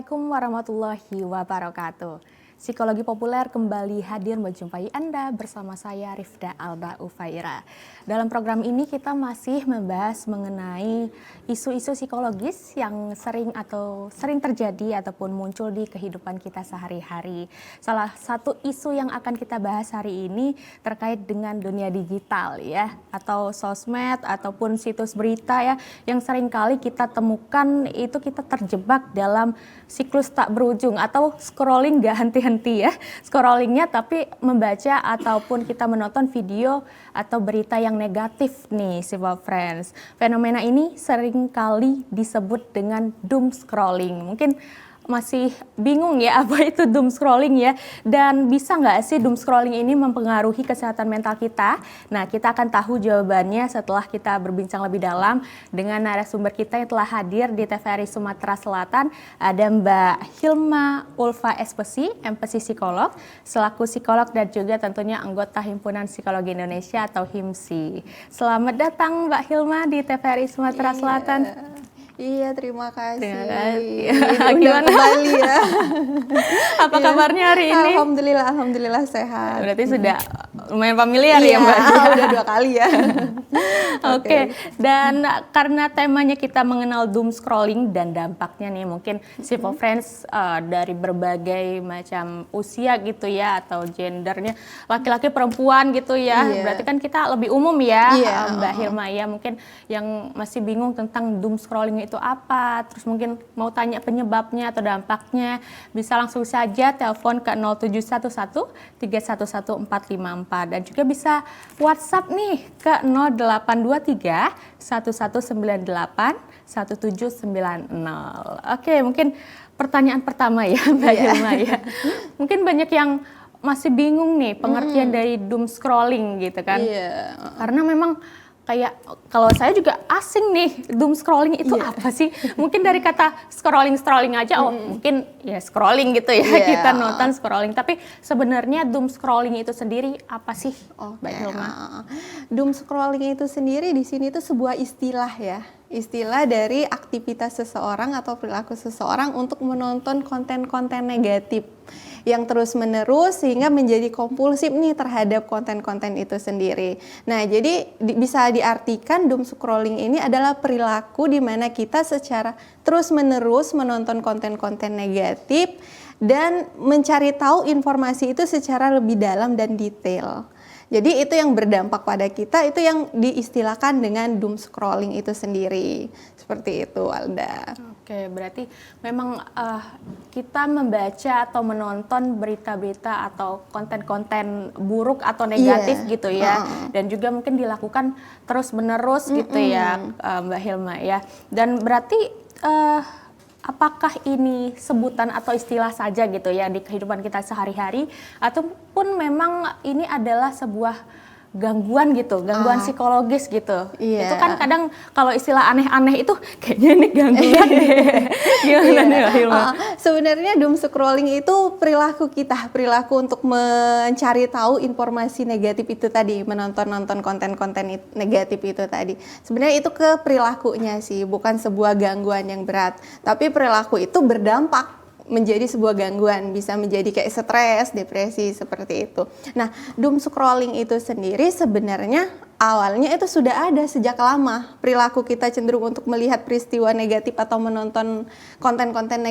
Assalamualaikum warahmatullahi wabarakatuh. Psikologi Populer kembali hadir menjumpai Anda bersama saya Rifda Alba Ufaira. Dalam program ini kita masih membahas mengenai isu-isu psikologis yang sering terjadi ataupun muncul di kehidupan kita sehari-hari. Salah satu isu yang akan kita bahas hari ini terkait dengan dunia digital ya, atau sosmed ataupun situs berita ya, yang sering kali kita temukan itu kita terjebak dalam siklus tak berujung atau scrolling gak henti-henti ya. Scrollingnya tapi membaca ataupun kita menonton video atau berita yang negatif nih Sipol Friends. Fenomena ini sering kali disebut dengan doom scrolling. Mungkin masih bingung ya apa itu doom scrolling ya, dan bisa nggak sih doom scrolling ini mempengaruhi kesehatan mental kita? Nah, kita akan tahu jawabannya setelah kita berbincang lebih dalam dengan narasumber kita yang telah hadir di TVRI Sumatera Selatan. Ada Mbak Hilma Ulfa Espesi, MPsi Psikolog, selaku psikolog dan juga tentunya anggota Himpunan Psikologi Indonesia atau HIMSI. Selamat datang Mbak Hilma di TVRI Sumatera Selatan. Iya, terima kasih. Gimana? Kembali ya. Apa kabarnya hari ini? Alhamdulillah sehat. Berarti sudah lumayan familiar ya Mbak? Udah 2 kali ya. Oke. Dan karena temanya kita mengenal doom scrolling dan dampaknya nih, mungkin Sipol Friends dari berbagai macam usia gitu ya, atau gendernya, laki-laki perempuan gitu ya. Berarti kan kita lebih umum ya, Mbak Hilma ya. Mungkin yang masih bingung tentang doom scrolling itu apa, terus mungkin mau tanya penyebabnya atau dampaknya, bisa langsung saja telepon ke 0711 311 454 dan juga bisa WhatsApp nih ke 0823 1198 1790. Oke, mungkin pertanyaan pertama ya Mbak Hilma ya. Mungkin banyak yang masih bingung nih pengertian dari doom scrolling gitu kan. Karena memang kayak kalau saya juga asing nih, doom scrolling itu apa sih? Mungkin dari kata scrolling aja, mungkin ya scrolling gitu ya, kita nonton scrolling. Tapi sebenarnya doom scrolling itu sendiri apa sih, Mbak Hilma? Doom scrolling itu sendiri di sini itu sebuah istilah ya. Istilah dari aktivitas seseorang atau perilaku seseorang untuk menonton konten-konten negatif yang terus-menerus sehingga menjadi kompulsif nih terhadap konten-konten itu sendiri. Nah, jadi bisa diartikan doom scrolling ini adalah perilaku di mana kita secara terus-menerus menonton konten-konten negatif dan mencari tahu informasi itu secara lebih dalam dan detail. Jadi itu yang berdampak pada kita, itu yang diistilahkan dengan doom scrolling itu sendiri. Seperti itu, Alda. Oke, berarti memang kita membaca atau menonton berita-berita atau konten-konten buruk atau negatif gitu ya. Dan juga mungkin dilakukan terus-menerus gitu ya, Mbak Hilma ya. Dan berarti apakah ini sebutan atau istilah saja gitu ya di kehidupan kita sehari-hari, ataupun memang ini adalah sebuah gangguan gitu, gangguan psikologis gitu. Itu kan kadang kalau istilah aneh-aneh itu kayaknya ini gangguan deh. Gimana nih Mbak Hilma? Sebenarnya doom scrolling itu perilaku kita, perilaku untuk mencari tahu informasi negatif itu tadi, menonton konten-konten negatif itu tadi. Sebenarnya itu ke perilakunya sih, bukan sebuah gangguan yang berat. Tapi perilaku itu berdampak menjadi sebuah gangguan, bisa menjadi kayak stres, depresi, seperti itu. Nah, doom scrolling itu sendiri sebenarnya awalnya itu sudah ada sejak lama. Perilaku kita cenderung untuk melihat peristiwa negatif atau menonton konten-konten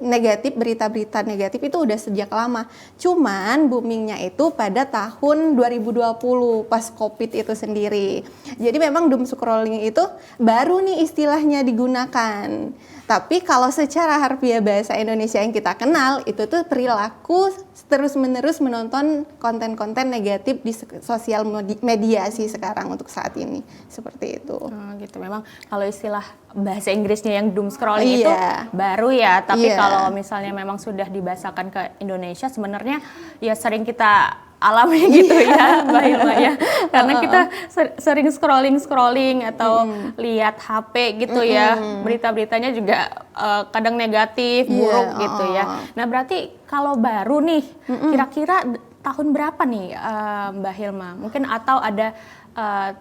negatif, berita-berita negatif itu udah sejak lama. Cuman boomingnya itu pada tahun 2020 pas COVID itu sendiri. Jadi memang doom scrolling itu baru nih istilahnya digunakan. Tapi kalau secara harfiah bahasa Indonesia yang kita kenal, itu tuh perilaku terus-menerus menonton konten-konten negatif di sosial media sih sekarang untuk saat ini. Seperti itu. Gitu. Memang kalau istilah bahasa Inggrisnya yang doom scrolling itu baru ya. Tapi kalau misalnya memang sudah dibahasakan ke Indonesia, sebenarnya ya sering kita alami gitu ya Mbak Hilma ya, karena kita sering scrolling atau lihat HP gitu ya, berita-beritanya juga kadang negatif, buruk gitu ya. Nah berarti kalau baru nih, kira-kira tahun berapa nih Mbak Hilma? Mungkin atau ada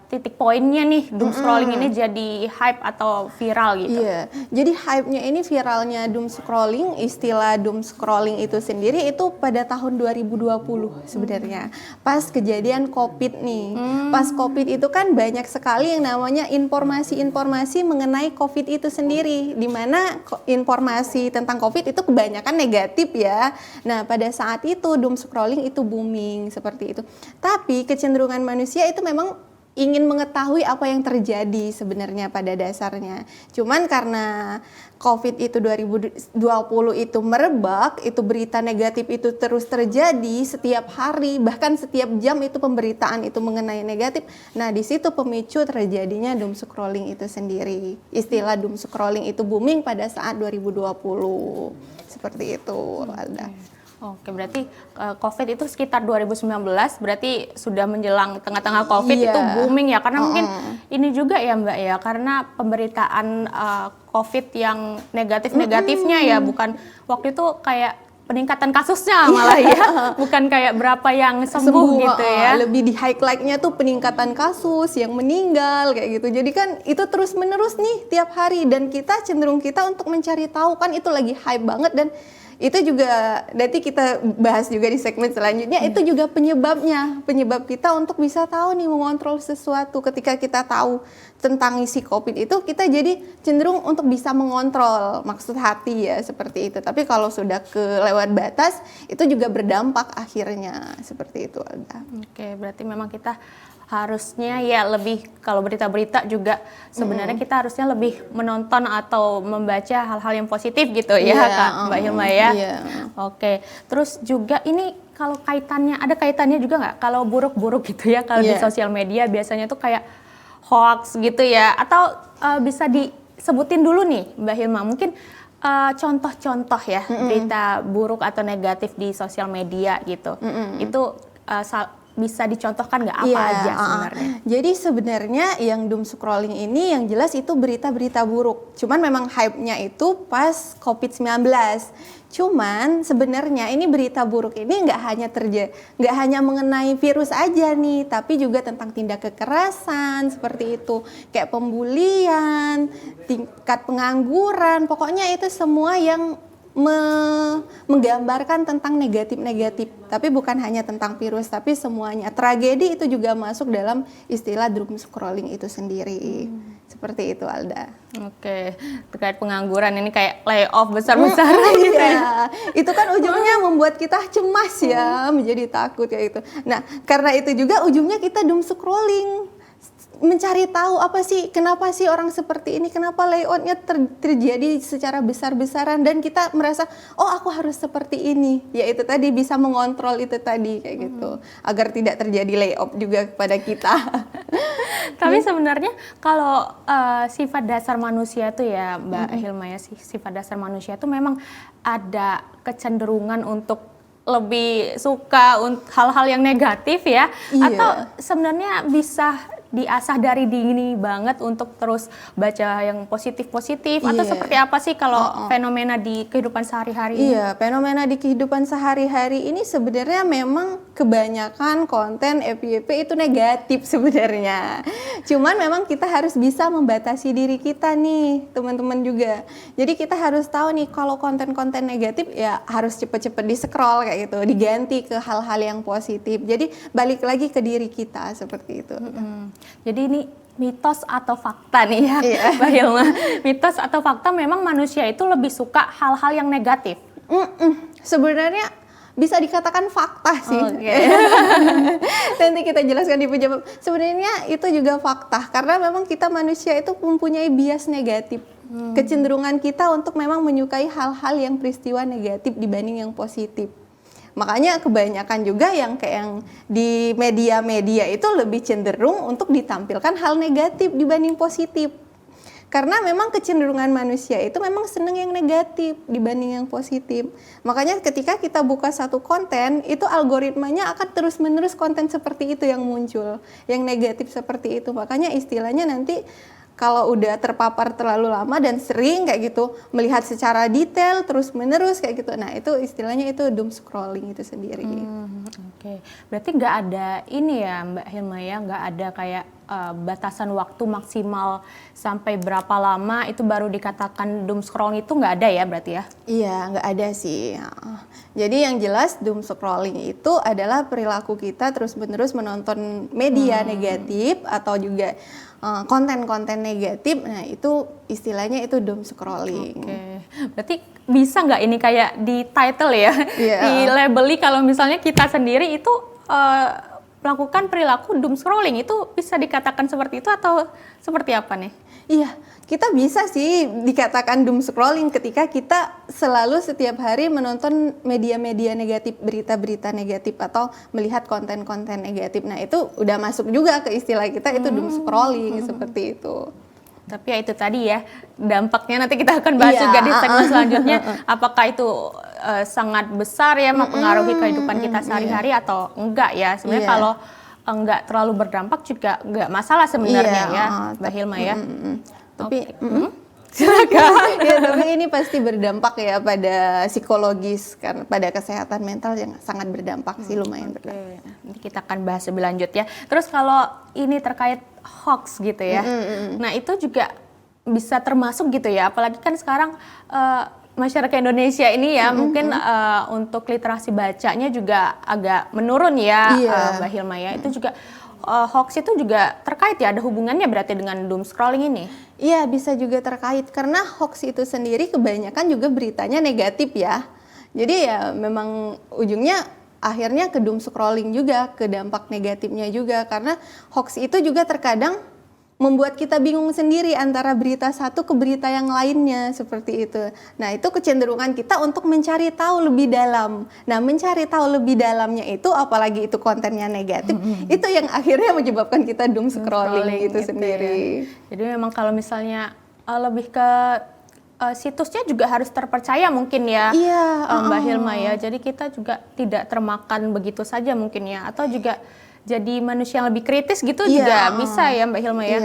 titik poinnya nih doom scrolling ini jadi hype atau viral gitu? Iya, jadi hype-nya ini viralnya doom scrolling, istilah doom scrolling itu sendiri itu pada tahun 2020 sebenarnya. Pas kejadian COVID nih. Pas COVID itu kan banyak sekali yang namanya informasi-informasi mengenai COVID itu sendiri, di mana informasi tentang COVID itu kebanyakan negatif ya. Nah, pada saat itu doom scrolling itu booming seperti itu. Tapi kecenderungan manusia itu memang ingin mengetahui apa yang terjadi sebenarnya pada dasarnya. Cuman karena COVID itu 2020 itu merebak, itu berita negatif itu terus terjadi setiap hari, bahkan setiap jam itu pemberitaan itu mengenai negatif. Nah, di situ pemicu terjadinya doom scrolling itu sendiri. Istilah doom scrolling itu booming pada saat 2020. Seperti itu, Alda. Oke, berarti COVID itu sekitar 2019, berarti sudah menjelang tengah-tengah COVID itu booming ya, karena mungkin ini juga ya Mbak ya, karena pemberitaan COVID yang negatif-negatifnya ya, bukan waktu itu kayak peningkatan kasusnya malah ya, bukan kayak berapa yang sembuh gitu ya. Lebih di highlight-nya tuh peningkatan kasus, yang meninggal kayak gitu. Jadi kan itu terus-menerus nih tiap hari, dan kita cenderung untuk mencari tahu, kan itu lagi hype banget. Dan itu juga nanti kita bahas juga di segmen selanjutnya. Itu juga penyebab kita untuk bisa tahu nih mengontrol sesuatu. Ketika kita tahu tentang isi COVID itu, kita jadi cenderung untuk bisa mengontrol maksud hati ya, seperti itu. Tapi kalau sudah kelewat batas, itu juga berdampak akhirnya, seperti itu, Alda. Oke, berarti memang kita harusnya ya lebih, kalau berita-berita juga sebenarnya kita harusnya lebih menonton atau membaca hal-hal yang positif gitu ya, Kak Mbak Hilma ya. Oke, terus juga ini kalau ada kaitannya juga nggak kalau buruk-buruk gitu ya, kalau di sosial media biasanya tuh kayak hoax gitu ya, atau bisa disebutin dulu nih Mbak Hilma, mungkin contoh-contoh ya berita buruk atau negatif di sosial media gitu. Itu bisa dicontohkan nggak apa aja sebenarnya? Jadi sebenarnya yang doom scrolling ini yang jelas itu berita-berita buruk. Cuman memang hype-nya itu pas COVID-19. Cuman sebenarnya ini berita buruk ini nggak hanya mengenai virus aja nih, tapi juga tentang tindak kekerasan seperti itu, kayak pembulian, tingkat pengangguran, pokoknya itu semua yang menggambarkan tentang negatif-negatif, tapi bukan hanya tentang virus, tapi semuanya. Tragedi itu juga masuk dalam istilah doom scrolling itu sendiri. Seperti itu, Alda. Oke, terkait pengangguran ini kayak layoff besar-besaran gitu ya. Itu kan ujungnya membuat kita cemas ya, menjadi takut kayak itu. Nah, karena itu juga ujungnya kita doom scrolling, mencari tahu kenapa sih orang seperti ini, kenapa layoutnya terjadi secara besar-besaran, dan kita merasa aku harus seperti ini, ya itu tadi bisa mengontrol itu tadi kayak gitu, agar tidak terjadi layout juga kepada kita. Tapi sebenarnya kalau sifat dasar manusia tuh ya Mbak Hilma ya, sifat dasar manusia tuh memang ada kecenderungan untuk lebih suka hal-hal yang negatif ya, atau sebenarnya bisa diasah dari dini banget untuk terus baca yang positif-positif, atau seperti apa sih kalau fenomena di kehidupan sehari-hari? Iya, fenomena di kehidupan sehari-hari ini sebenarnya memang kebanyakan konten FYP itu negatif sebenarnya. Cuman memang kita harus bisa membatasi diri kita nih, teman-teman juga. Jadi kita harus tahu nih kalau konten-konten negatif ya harus cepet-cepet di-scroll kayak gitu, diganti ke hal-hal yang positif. Jadi balik lagi ke diri kita seperti itu. Jadi ini mitos atau fakta nih ya, Mbak Hilma. Mitos atau fakta memang manusia itu lebih suka hal-hal yang negatif? Sebenarnya bisa dikatakan fakta sih. Nanti kita jelaskan di penjawab. Sebenarnya itu juga fakta, karena memang kita manusia itu mempunyai bias negatif. Kecenderungan kita untuk memang menyukai hal-hal yang peristiwa negatif dibanding yang positif. Makanya kebanyakan juga yang kayak yang di media-media itu lebih cenderung untuk ditampilkan hal negatif dibanding positif. Karena memang kecenderungan manusia itu memang senang yang negatif dibanding yang positif. Makanya ketika kita buka satu konten, itu algoritmanya akan terus-menerus konten seperti itu yang muncul, yang negatif seperti itu. Makanya istilahnya nanti kalau udah terpapar terlalu lama dan sering kayak gitu melihat secara detail terus menerus kayak gitu, nah itu istilahnya itu doom scrolling itu sendiri. Oke. Berarti nggak ada ini ya Mbak Hilma ya, nggak ada kayak batasan waktu maksimal sampai berapa lama itu baru dikatakan doom scrolling, itu nggak ada ya berarti ya? Iya, nggak ada sih. Jadi yang jelas doom scrolling itu adalah perilaku kita terus-menerus menonton media negatif atau juga konten-konten negatif. Nah itu istilahnya itu doom scrolling. Oke. Berarti bisa nggak ini kayak di title ya, di labeli kalau misalnya kita sendiri itu melakukan perilaku doom scrolling, itu bisa dikatakan seperti itu atau seperti apa nih? Iya, kita bisa sih dikatakan doom scrolling ketika kita selalu setiap hari menonton media-media negatif, berita-berita negatif atau melihat konten-konten negatif. Nah itu udah masuk juga ke istilah kita itu doom scrolling seperti itu. Tapi ya itu tadi ya, dampaknya nanti kita akan bahas juga di segmen selanjutnya. Apakah itu sangat besar ya mempengaruhi kehidupan kita sehari-hari atau enggak ya? Sebenarnya kalau enggak terlalu berdampak juga enggak masalah sebenarnya ya, Mbak Hilma ya. Tapi silakan. Ya, tapi ini pasti berdampak ya pada psikologis, kan pada kesehatan mental yang sangat berdampak sih, lumayan berdampak. Nanti kita akan bahas lebih lanjut ya. Terus kalau ini terkait hoax gitu ya, nah itu juga bisa termasuk gitu ya, apalagi kan sekarang masyarakat Indonesia ini ya mungkin untuk literasi bacanya juga agak menurun ya, Mbak Hilma ya. Itu juga hoax itu juga terkait ya, ada hubungannya berarti dengan doom scrolling ini? Iya, bisa juga terkait karena hoax itu sendiri kebanyakan juga beritanya negatif ya. Jadi ya memang ujungnya akhirnya ke doom scrolling juga, ke dampak negatifnya juga, karena hoax itu juga terkadang membuat kita bingung sendiri antara berita satu ke berita yang lainnya seperti itu. Nah itu kecenderungan kita untuk mencari tahu lebih dalam. Nah mencari tahu lebih dalamnya itu, apalagi itu kontennya negatif, itu yang akhirnya menyebabkan kita doom scrolling itu sendiri. Ya. Jadi memang kalau misalnya lebih ke situsnya juga harus terpercaya mungkin ya, Mbak Hilma ya. Jadi kita juga tidak termakan begitu saja mungkin ya, atau juga jadi manusia yang lebih kritis gitu juga bisa ya Mbak Hilma ya.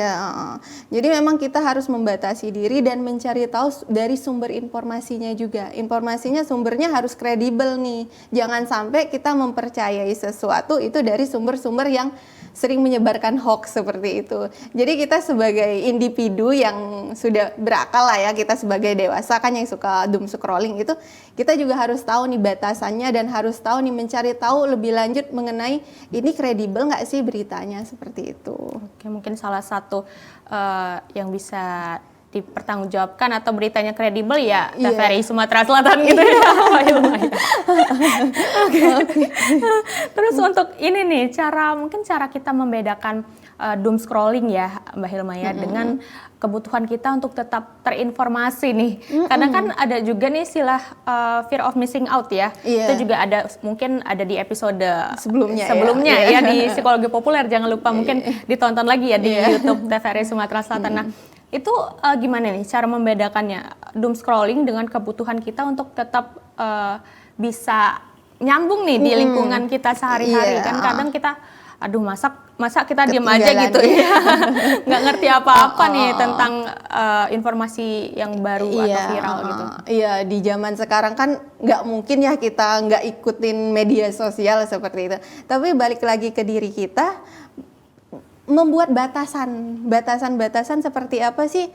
Jadi memang kita harus membatasi diri dan mencari tahu dari sumber informasinya juga. Informasinya sumbernya harus kredibel nih. Jangan sampai kita mempercayai sesuatu itu dari sumber-sumber yang sering menyebarkan hoax seperti itu. Jadi kita sebagai individu yang sudah berakal lah ya, kita sebagai dewasa kan yang suka doom scrolling itu, kita juga harus tahu nih batasannya dan harus tahu nih mencari tahu lebih lanjut mengenai ini kredibel nggak sih beritanya seperti itu. Oke, mungkin salah satu yang bisa dipertanggungjawabkan atau beritanya kredibel ya TVRI Sumatera Selatan gitu ya. Oke. Terus untuk ini nih, mungkin cara kita membedakan doom scrolling ya Mbak Hilma ya dengan kebutuhan kita untuk tetap terinformasi nih. Karena kan ada juga nih istilah fear of missing out ya. Itu juga ada, mungkin ada di episode sebelumnya ya di Psikologi Populer, jangan lupa mungkin ditonton lagi ya di YouTube TVRI Sumatera Selatan. Nah, itu gimana nih cara membedakannya doom scrolling dengan kebutuhan kita untuk tetap bisa nyambung nih di lingkungan kita sehari-hari? Kan kadang kita aduh masa kita diam aja gitu ya, nggak ngerti apa-apa nih tentang informasi yang baru atau viral gitu. Iya, di zaman sekarang kan nggak mungkin ya kita nggak ikutin media sosial seperti itu. Tapi balik lagi ke diri kita, membuat batasan seperti apa sih?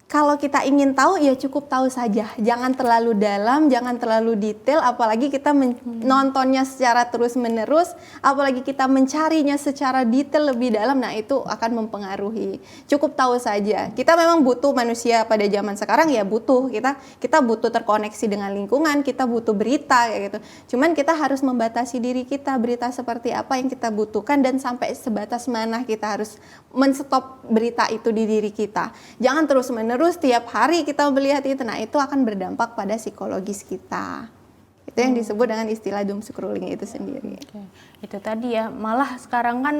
Kalau kita ingin tahu ya cukup tahu saja, jangan terlalu dalam, jangan terlalu detail, apalagi kita nontonnya secara terus-menerus, apalagi kita mencarinya secara detail lebih dalam, nah itu akan mempengaruhi. Cukup tahu saja. Kita memang butuh, manusia pada zaman sekarang ya butuh, kita butuh terkoneksi dengan lingkungan, kita butuh berita kayak gitu. Cuman kita harus membatasi diri kita, berita seperti apa yang kita butuhkan dan sampai sebatas mana kita harus menstop berita itu di diri kita. Jangan terus-menerus tiap hari kita melihat itu, nah itu akan berdampak pada psikologis kita. Itu yang disebut dengan istilah doom scrolling itu sendiri. Itu tadi ya, malah sekarang kan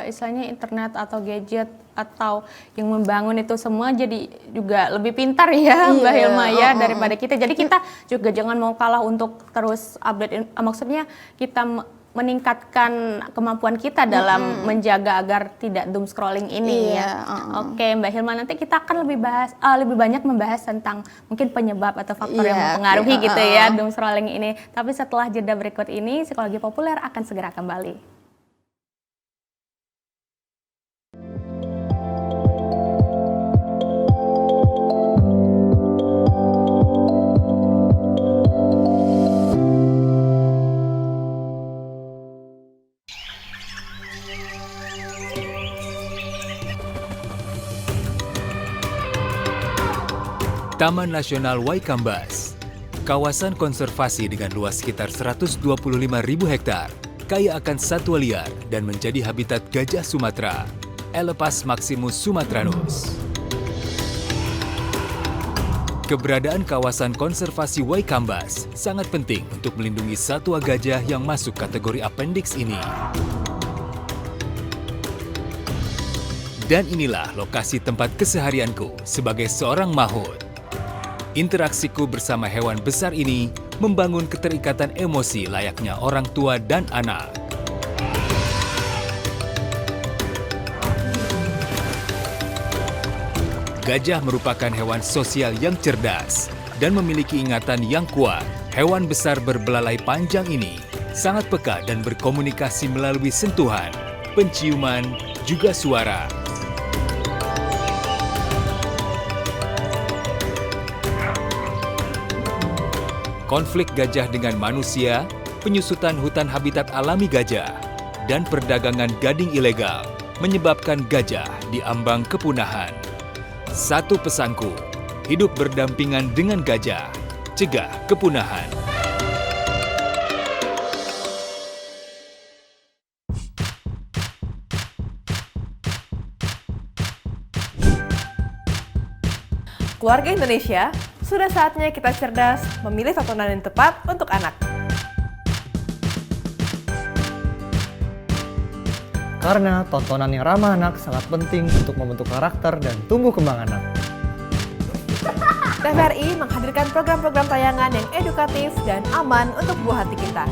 istilahnya internet atau gadget atau yang membangun itu semua jadi juga lebih pintar ya Mbak Hilma ya daripada kita. Jadi kita juga jangan mau kalah untuk terus update, maksudnya kita meningkatkan kemampuan kita dalam menjaga agar tidak doom scrolling ini ya. Oke, Mbak Hilma, nanti kita akan lebih banyak membahas tentang mungkin penyebab atau faktor yang mempengaruhi gitu ya doom scrolling ini. Tapi setelah jeda berikut ini, Psikologi Populer akan segera kembali. Taman Nasional Waikambas, kawasan konservasi dengan luas sekitar 125.000 hektar, kaya akan satwa liar dan menjadi habitat gajah Sumatera, Elepas maximus sumatranus. Keberadaan kawasan konservasi Waikambas sangat penting untuk melindungi satwa gajah yang masuk kategori appendix ini. Dan inilah lokasi tempat keseharianku sebagai seorang mahout. Interaksiku bersama hewan besar ini membangun keterikatan emosi layaknya orang tua dan anak. Gajah merupakan hewan sosial yang cerdas dan memiliki ingatan yang kuat. Hewan besar berbelalai panjang ini sangat peka dan berkomunikasi melalui sentuhan, penciuman, juga suara. Konflik gajah dengan manusia, penyusutan hutan habitat alami gajah, dan perdagangan gading ilegal menyebabkan gajah diambang kepunahan. Satu pesanku, hidup berdampingan dengan gajah, cegah kepunahan. Keluarga Indonesia, sudah saatnya kita cerdas memilih tontonan yang tepat untuk anak. Karena tontonan yang ramah anak sangat penting untuk membentuk karakter dan tumbuh kembang anak. TVRI menghadirkan program-program tayangan yang edukatif dan aman untuk buah hati kita.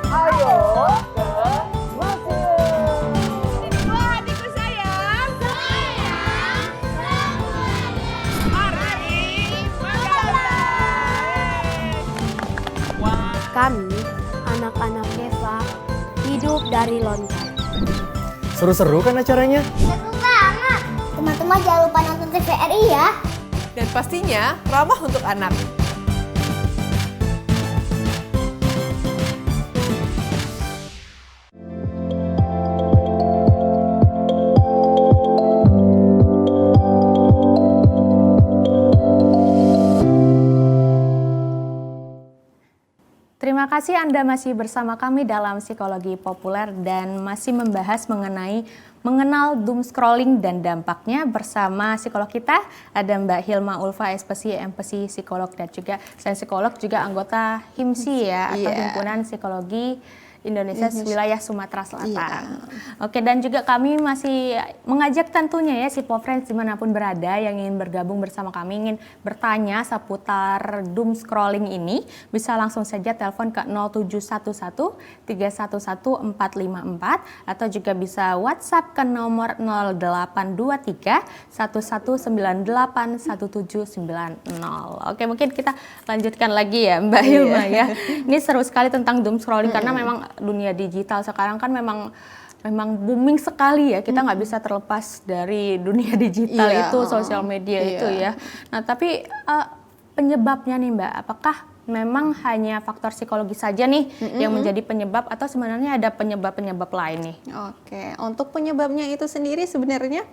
Ayo ke museum. Ini buah hatiku sayang. Kami, anak-anak Keva, hidup dari lontar. Seru-seru kan acaranya? Seru banget! Teman-teman jangan lupa nonton TVRI ya. Dan pastinya ramah untuk anak. Terima kasih Anda masih bersama kami dalam Psikologi Populer dan masih membahas mengenal doom scrolling dan dampaknya bersama psikolog kita. Ada Mbak Hilma Ulfa, MPsi psikolog dan juga saya psikolog, juga anggota HIMSI ya, atau Himpunan Psikologi Indonesia wilayah Sumatera Selatan. Oke, dan juga kami masih mengajak tentunya ya si Popfriends dimanapun berada yang ingin bergabung bersama kami, ingin bertanya seputar doom scrolling ini, bisa langsung saja telepon ke 0711 311 454 atau juga bisa WhatsApp ke nomor 0823 1198 1790. Oke, mungkin kita lanjutkan lagi ya Mbak Hilma ya. Ini seru sekali tentang doom scrolling karena memang dunia digital sekarang kan memang booming sekali ya, kita nggak bisa terlepas dari dunia digital itu, sosial media itu ya. Nah tapi penyebabnya nih Mbak, apakah memang hanya faktor psikologi saja nih yang menjadi penyebab atau sebenarnya ada penyebab-penyebab lain nih? Oke, untuk penyebabnya itu sendiri sebenarnya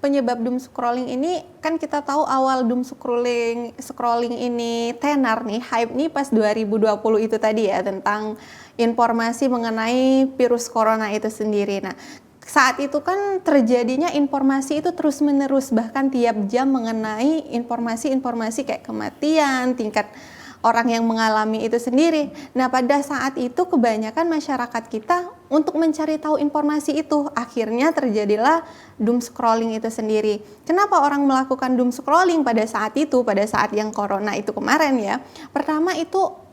penyebab doom scrolling ini kan kita tahu awal doom scrolling ini tenar nih, hype nih pas 2020 itu tadi ya, tentang informasi mengenai virus corona itu sendiri. Nah, saat itu kan terjadinya informasi itu terus-menerus, bahkan tiap jam mengenai informasi-informasi kayak kematian, tingkat orang yang mengalami itu sendiri. Nah, pada saat itu kebanyakan masyarakat kita untuk mencari tahu informasi itu, akhirnya terjadilah doom scrolling itu sendiri. Kenapa orang melakukan doom scrolling pada saat itu, pada saat yang corona itu kemarin ya? Pertama itu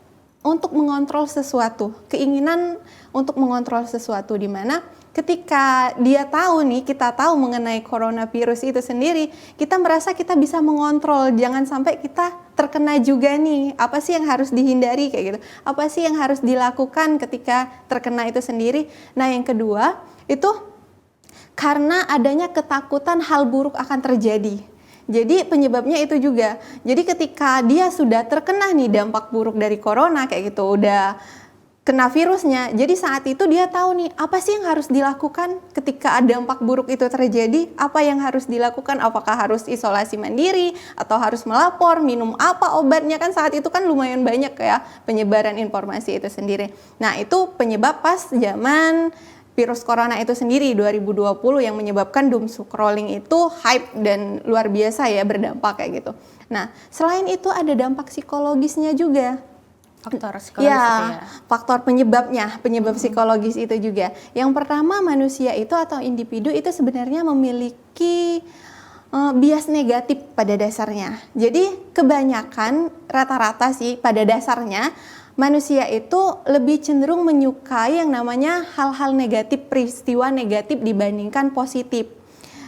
untuk mengontrol sesuatu, keinginan untuk mengontrol sesuatu, di mana ketika dia tahu nih, kita tahu mengenai coronavirus itu sendiri, kita merasa kita bisa mengontrol, jangan sampai kita terkena juga nih. Apa sih yang harus dihindari kayak gitu? Apa sih yang harus dilakukan ketika terkena itu sendiri? Nah, yang kedua itu karena adanya ketakutan hal buruk akan terjadi. Jadi penyebabnya itu juga. Jadi ketika dia sudah terkena nih dampak buruk dari corona kayak gitu, udah kena virusnya, jadi saat itu dia tahu nih apa sih yang harus dilakukan ketika ada dampak buruk itu terjadi, apa yang harus dilakukan, apakah harus isolasi mandiri atau harus melapor, minum apa obatnya, kan saat itu kan lumayan banyak ya penyebaran informasi itu sendiri. Nah, itu penyebab pas zaman virus corona itu sendiri 2020 yang menyebabkan doom scrolling itu hype dan luar biasa ya, berdampak kayak gitu. Nah, selain itu ada dampak psikologisnya juga. Faktor psikologis itu ya. Faktor penyebab psikologis itu juga. Yang pertama, manusia itu atau individu itu sebenarnya memiliki bias negatif pada dasarnya. Jadi kebanyakan rata-rata sih pada dasarnya manusia itu lebih cenderung menyukai yang namanya hal-hal negatif, peristiwa negatif dibandingkan positif.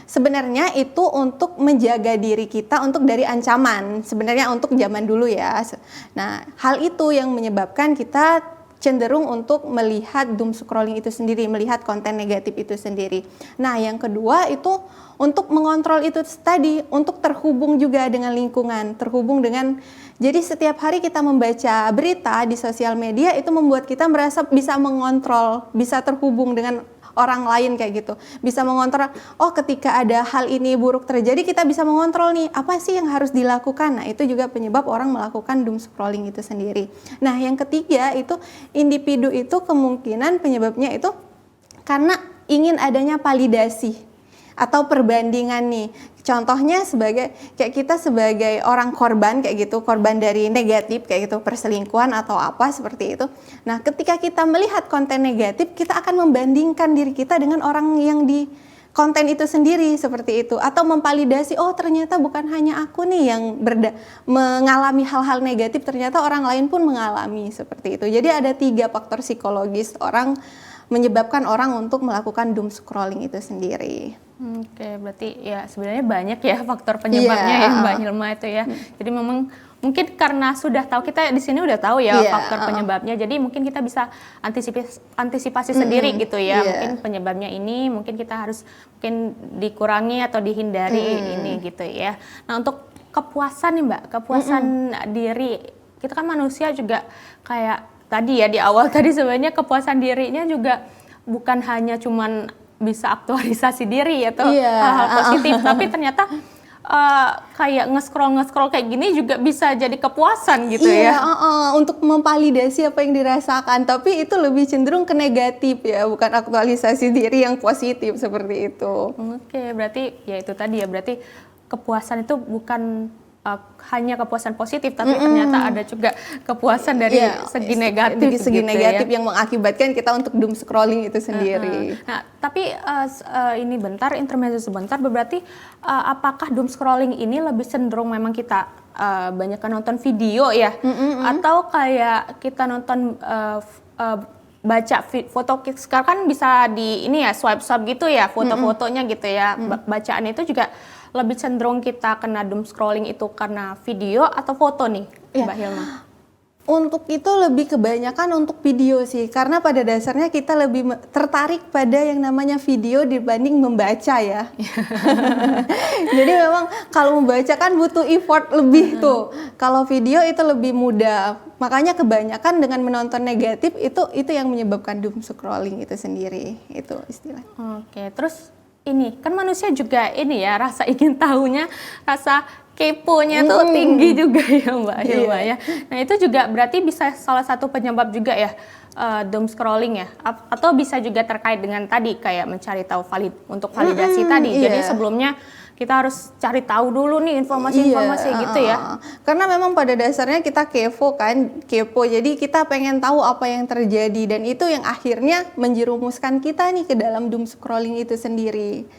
Sebenarnya itu untuk menjaga diri kita untuk dari ancaman, sebenarnya untuk zaman dulu ya. Nah, hal itu yang menyebabkan kita cenderung untuk melihat doom scrolling itu sendiri, melihat konten negatif itu sendiri. Nah, yang kedua itu untuk mengontrol itu tadi, untuk terhubung juga dengan lingkungan, terhubung dengan, jadi setiap hari kita membaca berita di sosial media itu membuat kita merasa bisa mengontrol, bisa terhubung dengan orang lain kayak gitu, bisa mengontrol, oh ketika ada hal ini buruk terjadi kita bisa mengontrol nih, apa sih yang harus dilakukan. Nah, itu juga penyebab orang melakukan doom scrolling itu sendiri. Nah, yang ketiga itu individu itu kemungkinan penyebabnya itu karena ingin adanya validasi atau perbandingan nih. Contohnya sebagai kayak kita sebagai orang korban kayak gitu, korban dari negatif kayak gitu, perselingkuhan atau apa seperti itu. Nah, ketika kita melihat konten negatif, kita akan membandingkan diri kita dengan orang yang di konten itu sendiri seperti itu, atau memvalidasi, oh ternyata bukan hanya aku nih yang mengalami hal-hal negatif, ternyata orang lain pun mengalami seperti itu. Jadi ada 3 faktor psikologis orang menyebabkan orang untuk melakukan doom scrolling itu sendiri. Oke, berarti ya sebenarnya banyak ya faktor penyebabnya ya Mbak Hilma itu ya. Jadi memang mungkin karena sudah tahu, kita di sini udah tahu ya faktor penyebabnya. Jadi mungkin kita bisa antisipasi sendiri gitu ya. Mungkin penyebabnya ini, mungkin kita harus mungkin dikurangi atau dihindari ini gitu ya. Nah, untuk kepuasan nih Mbak, kepuasan diri. Kita kan manusia juga kayak tadi ya di awal tadi sebenarnya kepuasan dirinya juga bukan hanya cuman bisa aktualisasi diri atau hal-hal positif, tapi ternyata kayak nge-scroll kayak gini juga bisa jadi kepuasan gitu ya. Untuk memvalidasi apa yang dirasakan, tapi itu lebih cenderung ke negatif ya, bukan aktualisasi diri yang positif seperti itu. Oke, berarti ya itu tadi ya, berarti kepuasan itu bukan hanya kepuasan positif, tapi ternyata ada juga kepuasan dari segi negatif, segi negatif yang mengakibatkan kita untuk doom scrolling itu sendiri. Nah, tapi ini bentar, intermezzo sebentar, berarti apakah doom scrolling ini lebih cenderung memang kita banyak nonton video ya, atau kayak kita nonton baca foto, sekarang kan bisa di ini ya swipe gitu ya, foto-fotonya gitu ya, bacaan itu juga lebih cenderung kita kena doom scrolling itu karena video atau foto nih, Mbak Hilma? Untuk itu lebih kebanyakan untuk video sih, karena pada dasarnya kita lebih tertarik pada yang namanya video dibanding membaca ya. Jadi memang kalau membaca kan butuh effort lebih tuh. Kalau video itu lebih mudah. Makanya kebanyakan dengan menonton negatif itu yang menyebabkan doom scrolling itu sendiri, itu istilah. Oke, terus ini kan manusia juga ini ya, rasa ingin tahunya, rasa keponya tuh tinggi juga ya Mbak Hilma ya. Nah, itu juga berarti bisa salah satu penyebab juga ya doom scrolling ya, atau bisa juga terkait dengan tadi kayak mencari tahu untuk validasi tadi. Jadi sebelumnya kita harus cari tahu dulu nih informasi-informasi gitu ya. Karena memang pada dasarnya kita kepo, jadi kita pengen tahu apa yang terjadi, dan itu yang akhirnya menjerumuskan kita nih ke dalam doom scrolling itu sendiri.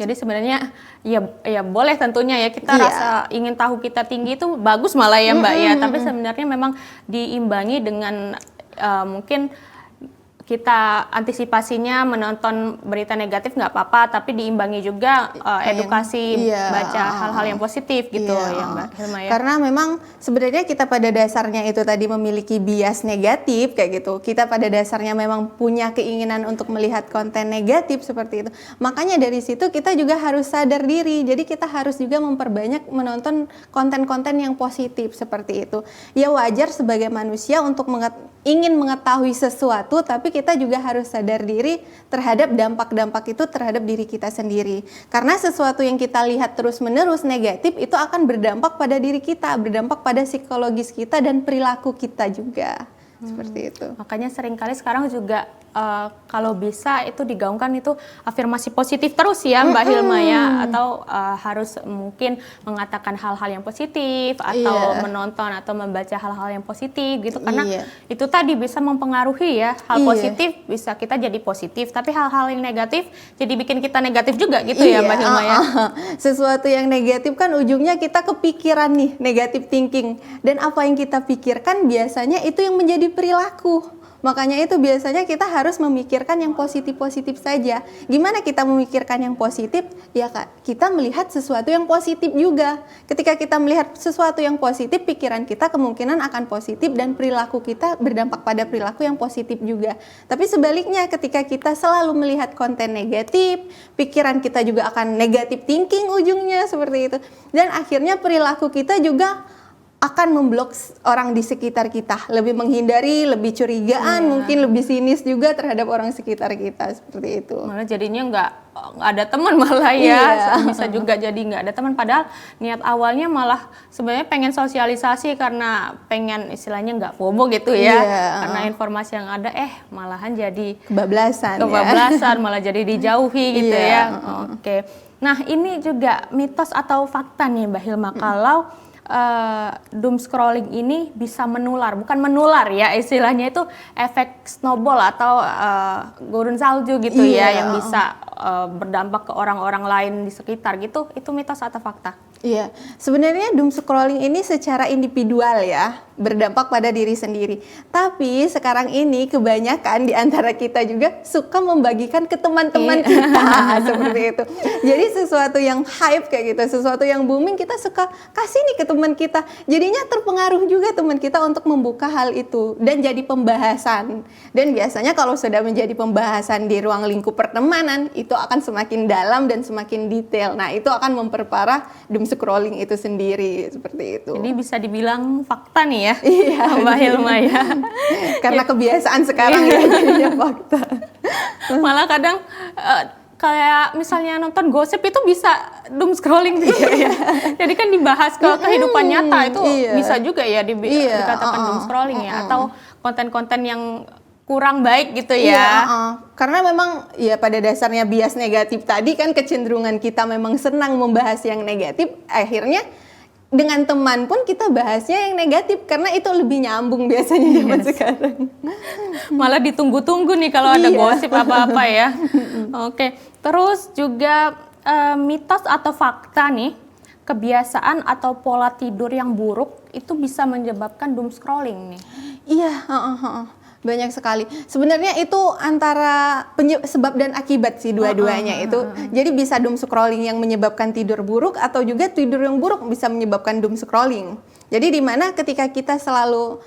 Jadi sebenarnya ya boleh tentunya ya kita Iya. rasa ingin tahu kita tinggi itu bagus malah ya Mbak ya. Tapi sebenarnya memang diimbangi dengan mungkin kita antisipasinya menonton berita negatif nggak apa-apa, tapi diimbangi juga edukasi Iya, baca hal-hal yang positif gitu Iya, ya Mbak Hilma ya. Karena memang sebenarnya kita pada dasarnya itu tadi memiliki bias negatif kayak gitu. Kita pada dasarnya memang punya keinginan untuk melihat konten negatif seperti itu. Makanya dari situ kita juga harus sadar diri. Jadi kita harus juga memperbanyak menonton konten-konten yang positif seperti itu. Ya wajar sebagai manusia untuk ingin mengetahui sesuatu, tapi kita juga harus sadar diri terhadap dampak-dampak itu terhadap diri kita sendiri. Karena sesuatu yang kita lihat terus-menerus negatif itu akan berdampak pada diri kita, berdampak pada psikologis kita dan perilaku kita juga. Seperti itu. Makanya seringkali sekarang juga kalau bisa itu digaungkan itu afirmasi positif terus ya Mbak Hilma ya, atau harus mungkin mengatakan hal-hal yang positif atau menonton atau membaca hal-hal yang positif gitu, karena itu tadi bisa mempengaruhi ya hal positif, bisa kita jadi positif, tapi hal-hal yang negatif jadi bikin kita negatif juga gitu ya Mbak Hilma ya. Sesuatu yang negatif kan ujungnya kita kepikiran nih, negative thinking, dan apa yang kita pikirkan biasanya itu yang menjadi perilaku. Makanya itu biasanya kita harus memikirkan yang positif-positif saja. Gimana kita memikirkan yang positif? Ya Kak, kita melihat sesuatu yang positif juga. Ketika kita melihat sesuatu yang positif, pikiran kita kemungkinan akan positif dan perilaku kita berdampak pada perilaku yang positif juga. Tapi sebaliknya, ketika kita selalu melihat konten negatif, pikiran kita juga akan negative thinking ujungnya seperti itu. Dan akhirnya perilaku kita juga akan memblok orang di sekitar kita, lebih menghindari, lebih curigaan, mungkin lebih sinis juga terhadap orang sekitar kita seperti itu. Malah jadinya nggak ada teman malah ya, bisa juga jadi nggak ada teman. Padahal niat awalnya malah sebenarnya pengen sosialisasi karena pengen istilahnya nggak FOMO gitu ya, karena informasi yang ada malahan jadi Kebablasan malah jadi dijauhi gitu ya. Oke, nah ini juga mitos atau fakta nih Mbak Hilma, kalau doom scrolling ini bisa menular, bukan menular ya istilahnya, itu efek snowball atau gurun salju gitu ya, yang bisa berdampak ke orang-orang lain di sekitar gitu. Itu mitos atau fakta? Iya, sebenarnya doom scrolling ini secara individual ya, berdampak pada diri sendiri. Tapi sekarang ini kebanyakan di antara kita juga suka membagikan ke teman-teman kita seperti itu. Jadi sesuatu yang hype kayak gitu, sesuatu yang booming kita suka kasih nih ke teman kita. Jadinya terpengaruh juga teman kita untuk membuka hal itu dan jadi pembahasan. Dan biasanya kalau sudah menjadi pembahasan di ruang lingkup pertemanan, itu akan semakin dalam dan semakin detail. Nah, itu akan memperparah doom scrolling itu sendiri seperti itu. Jadi bisa dibilang fakta nih ya, Iya, Mbak Hilma ya. Karena kebiasaan sekarang ya jadinya fakta. Malah kadang kayak misalnya nonton gosip itu bisa doom scrolling juga ya. Jadi kan dibahas ke kehidupan nyata itu bisa juga ya dikatakan doom scrolling ya, atau konten-konten yang kurang baik gitu ya. Karena memang ya pada dasarnya bias negatif tadi kan, kecenderungan kita memang senang membahas yang negatif, akhirnya dengan teman pun kita bahasnya yang negatif karena itu lebih nyambung biasanya zaman sekarang. Malah ditunggu-tunggu nih kalau ada gosip apa-apa ya. Oke, terus juga mitos atau fakta nih, kebiasaan atau pola tidur yang buruk itu bisa menyebabkan doom scrolling nih. Iya, banyak sekali. Sebenarnya itu antara sebab dan akibat sih dua-duanya itu. Jadi bisa doom scrolling yang menyebabkan tidur buruk, atau juga tidur yang buruk bisa menyebabkan doom scrolling. Jadi di mana ketika kita selalu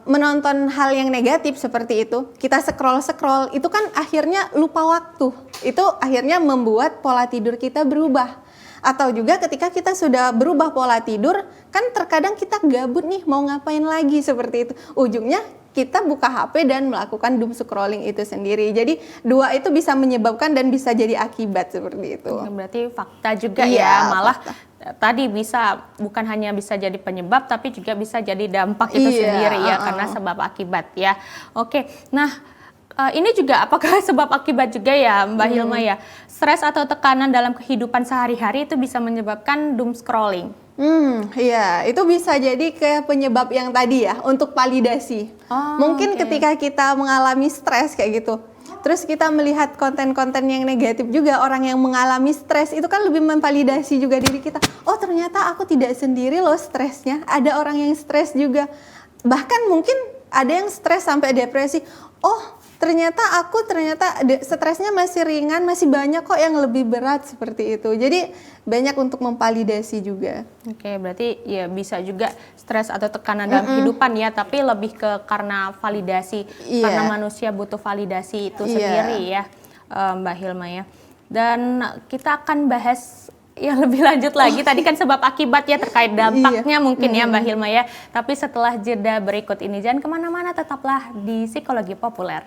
menonton hal yang negatif seperti itu, kita scroll, itu kan akhirnya lupa waktu. Itu akhirnya membuat pola tidur kita berubah. Atau juga ketika kita sudah berubah pola tidur, kan terkadang kita gabut nih, mau ngapain lagi seperti itu. Ujungnya kita buka HP dan melakukan doom scrolling itu sendiri. Jadi dua itu bisa menyebabkan dan bisa jadi akibat seperti itu. Berarti fakta juga ya, malah tadi bisa bukan hanya bisa jadi penyebab, tapi juga bisa jadi dampak itu sendiri ya, karena sebab akibat ya. Oke, nah ini juga apakah sebab akibat juga ya Mbak Hilma ya? Stres atau tekanan dalam kehidupan sehari-hari itu bisa menyebabkan doom scrolling. Iya, itu bisa jadi kayak penyebab yang tadi ya, untuk validasi. Mungkin ketika kita mengalami stres kayak gitu, terus kita melihat konten-konten yang negatif juga, orang yang mengalami stres itu kan lebih memvalidasi juga diri kita. Oh ternyata aku tidak sendiri loh stresnya, ada orang yang stres juga. Bahkan mungkin ada yang stres sampai depresi. Oh ternyata stresnya masih ringan, masih banyak kok yang lebih berat seperti itu. Jadi banyak untuk memvalidasi juga. Oke, berarti ya bisa juga stres atau tekanan dalam kehidupan ya, tapi lebih ke karena validasi, karena manusia butuh validasi itu sendiri ya, Mbak Hilma ya. Dan kita akan bahas yang lebih lanjut lagi, tadi kan sebab akibat ya terkait dampaknya mungkin ya Mbak Hilma ya. Tapi setelah jeda berikut ini, jangan kemana-mana, tetaplah di Psikologi Populer.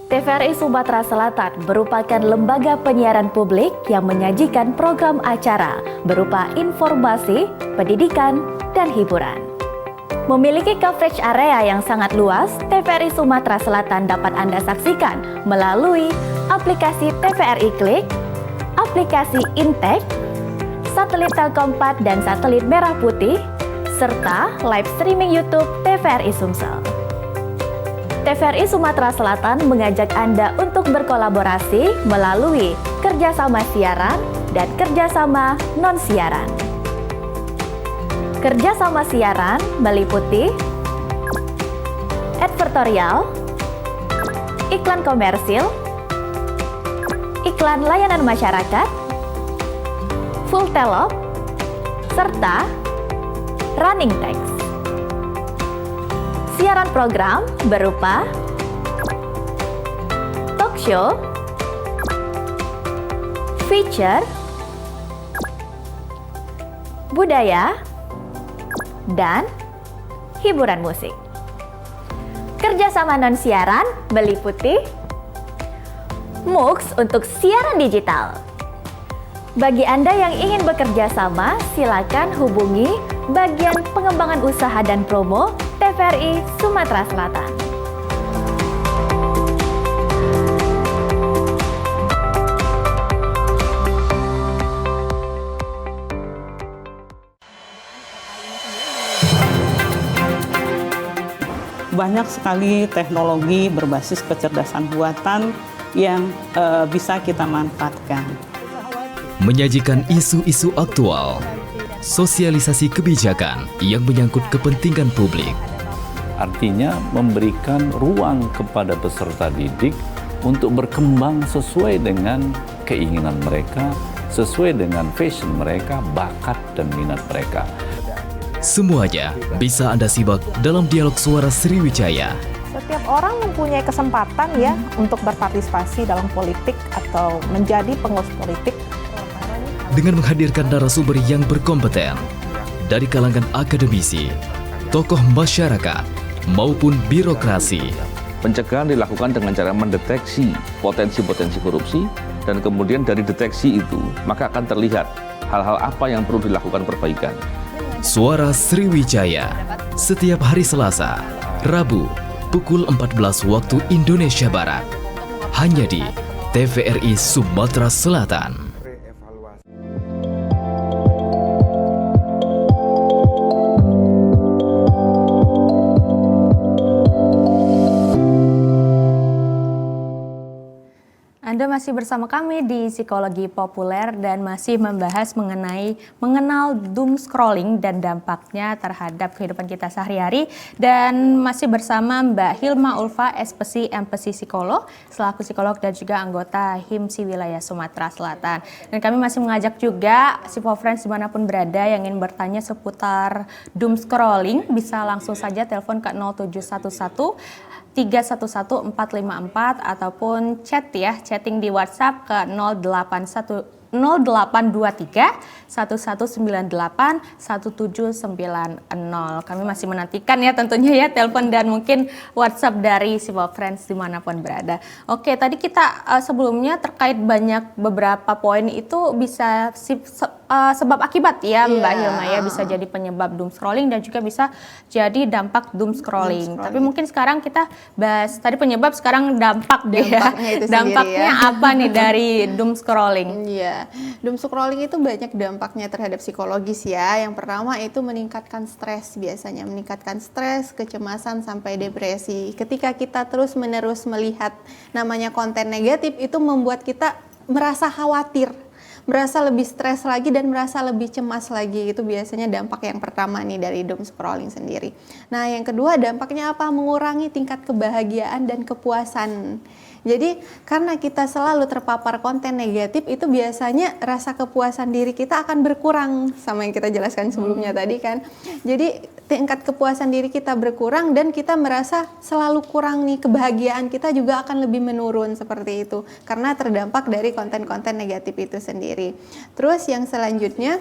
TVRI Sumatera Selatan merupakan lembaga penyiaran publik yang menyajikan program acara berupa informasi, pendidikan, dan hiburan. Memiliki coverage area yang sangat luas, TVRI Sumatera Selatan dapat Anda saksikan melalui aplikasi TVRI Klik, aplikasi Intek, satelit Telkom 4 dan satelit Merah Putih, serta live streaming YouTube TVRI Sumsel. TVRI Sumatera Selatan mengajak Anda untuk berkolaborasi melalui kerjasama siaran dan kerjasama non-siaran. Kerjasama siaran meliputi advertorial, iklan komersil, iklan layanan masyarakat, full telop, serta running text. Siaran program berupa talk show, feature, budaya, dan hiburan musik. Kerjasama non-siaran meliputi MUX untuk siaran digital. Bagi Anda yang ingin bekerja sama, silakan hubungi bagian pengembangan usaha dan promo TVRI Sumatera Selatan. Banyak sekali teknologi berbasis kecerdasan buatan yang bisa kita manfaatkan. Menyajikan isu-isu aktual, sosialisasi kebijakan yang menyangkut kepentingan publik. Artinya memberikan ruang kepada peserta didik untuk berkembang sesuai dengan keinginan mereka, sesuai dengan passion mereka, bakat dan minat mereka. Semuanya bisa Anda simak dalam dialog suara Sriwijaya. Setiap orang mempunyai kesempatan ya untuk berpartisipasi dalam politik atau menjadi pengurus politik. Dengan menghadirkan narasumber yang berkompeten dari kalangan akademisi, tokoh masyarakat, maupun birokrasi. Pencegahan dilakukan dengan cara mendeteksi potensi-potensi korupsi dan kemudian dari deteksi itu maka akan terlihat hal-hal apa yang perlu dilakukan perbaikan. Suara Sriwijaya setiap hari Selasa, Rabu, pukul 14 waktu Indonesia Barat. Hanya di TVRI Sumatera Selatan. Anda masih bersama kami di Psikologi Populer dan masih membahas mengenal doom scrolling dan dampaknya terhadap kehidupan kita sehari-hari, dan masih bersama Mbak Hilma Ulfa, SPSI MPSI Psikolog, selaku psikolog dan juga anggota HIMSI Wilayah Sumatera Selatan. Dan kami masih mengajak juga Friends dimanapun berada yang ingin bertanya seputar doom scrolling, bisa langsung saja telepon ke 0711 311 454 ataupun chatting di WhatsApp ke 0823 1198 1790. Kami masih menantikan ya tentunya ya telepon dan mungkin WhatsApp dari Friends dimanapun berada. Oke, tadi kita sebelumnya terkait beberapa poin itu bisa sebab akibat ya Mbak Iya. Hilma ya, bisa jadi penyebab doom scrolling dan juga bisa jadi dampak doom scrolling. Tapi mungkin sekarang kita bahas tadi penyebab, sekarang dampak deh ya. Dampaknya itu sendiri Dampaknya ya. apa nih dari doom scrolling? Iya, doom scrolling itu banyak dampaknya terhadap psikologis ya. Yang pertama itu meningkatkan stres, biasanya meningkatkan stres, kecemasan sampai depresi. Ketika kita terus-menerus melihat namanya konten negatif, itu membuat kita merasa khawatir, merasa lebih stres lagi dan merasa lebih cemas lagi. Itu biasanya dampak yang pertama nih dari doom scrolling sendiri. Nah, yang kedua dampaknya apa? Mengurangi tingkat kebahagiaan dan kepuasan. Jadi karena kita selalu terpapar konten negatif, itu biasanya rasa kepuasan diri kita akan berkurang, sama yang kita jelaskan sebelumnya tadi kan. Jadi tingkat kepuasan diri kita berkurang dan kita merasa selalu kurang nih, kebahagiaan kita juga akan lebih menurun seperti itu karena terdampak dari konten-konten negatif itu sendiri. Terus yang selanjutnya,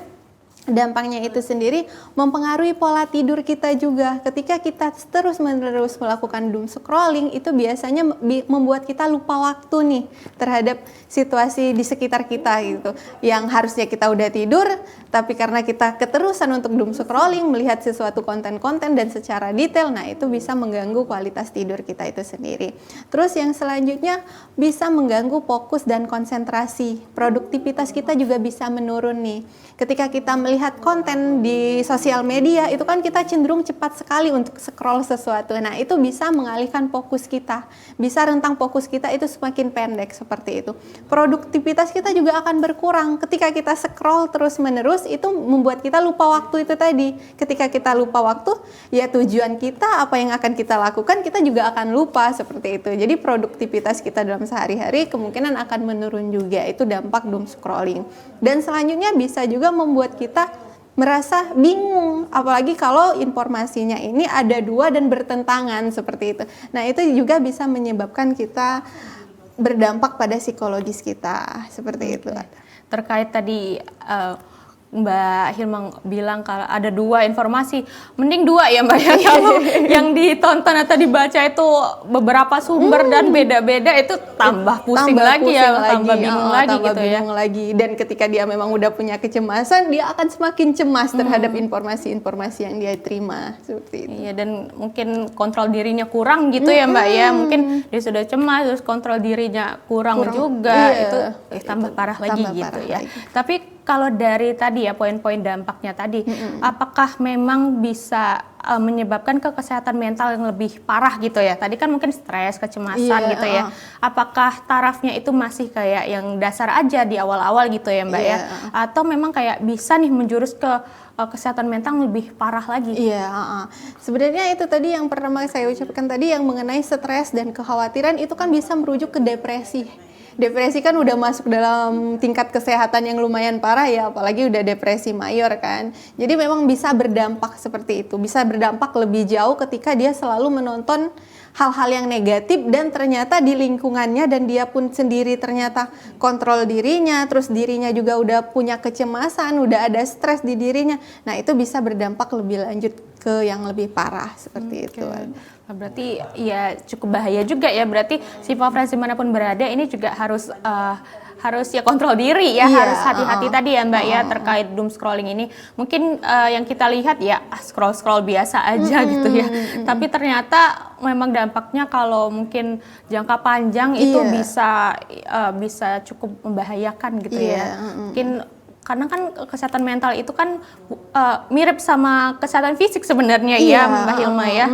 dampaknya itu sendiri mempengaruhi pola tidur kita juga. Ketika kita terus-menerus melakukan doom scrolling, itu biasanya membuat kita lupa waktu nih terhadap situasi di sekitar kita gitu. Yang harusnya kita udah tidur, tapi karena kita keterusan untuk doom scrolling, melihat sesuatu konten-konten dan secara detail, nah itu bisa mengganggu kualitas tidur kita itu sendiri. Terus yang selanjutnya bisa mengganggu fokus dan konsentrasi. Produktivitas kita juga bisa menurun nih. Ketika kita melihat konten di sosial media, itu kan kita cenderung cepat sekali untuk scroll sesuatu. Nah, itu bisa mengalihkan fokus kita. Bisa rentang fokus kita itu semakin pendek seperti itu. Produktivitas kita juga akan berkurang. Ketika kita scroll terus-menerus, itu membuat kita lupa waktu itu tadi. Ketika kita lupa waktu, ya tujuan kita, apa yang akan kita lakukan, kita juga akan lupa seperti itu. Jadi produktivitas kita dalam sehari-hari kemungkinan akan menurun juga. Itu dampak doom scrolling. Dan selanjutnya bisa juga membuat kita merasa bingung, apalagi kalau informasinya ini ada dua dan bertentangan seperti itu. Nah, itu juga bisa menyebabkan kita berdampak pada psikologis kita seperti itu. Terkait tadi Mbak Hilma bilang kalau ada dua informasi, mending dua ya Mbak ya. Kalau yang ditonton atau dibaca itu beberapa sumber dan beda-beda, itu tambah pusing lagi ya, tambah bingung lagi gitu ya. Dan ketika dia memang udah punya kecemasan, dia akan semakin cemas terhadap informasi-informasi yang dia terima seperti itu. Iya, dan mungkin kontrol dirinya kurang gitu ya Mbak ya. Mungkin dia sudah cemas terus kontrol dirinya kurang juga, itu tambah parah lagi gitu ya. Tapi kalau dari tadi ya poin-poin dampaknya tadi, apakah memang bisa menyebabkan ke kesehatan mental yang lebih parah gitu ya? Tadi kan mungkin stres, kecemasan gitu ya. Apakah tarafnya itu masih kayak yang dasar aja di awal-awal gitu ya Mbak ya? Atau memang kayak bisa nih menjurus ke kesehatan mental lebih parah lagi? Iya, sebenarnya itu tadi yang pertama saya ucapkan tadi, yang mengenai stres dan kekhawatiran itu kan bisa merujuk ke depresi. Depresi kan udah masuk dalam tingkat kesehatan yang lumayan parah ya, apalagi udah depresi mayor kan. Jadi memang bisa berdampak seperti itu, bisa berdampak lebih jauh ketika dia selalu menonton hal-hal yang negatif dan ternyata di lingkungannya dan dia pun sendiri ternyata kontrol dirinya, terus dirinya juga udah punya kecemasan, udah ada stres di dirinya. Nah, itu bisa berdampak lebih lanjut ke yang lebih parah seperti itu. Berarti ya cukup bahaya juga ya, berarti si Pafres dimanapun berada ini juga harus ya kontrol diri ya, harus hati-hati tadi ya Mbak ya terkait doom scrolling ini. Mungkin yang kita lihat ya scroll-scroll biasa aja gitu ya, tapi ternyata memang dampaknya kalau mungkin jangka panjang itu bisa cukup membahayakan gitu ya. Mungkin karena kan kesehatan mental itu kan mirip sama kesehatan fisik sebenarnya ya Mbak Hilma ya.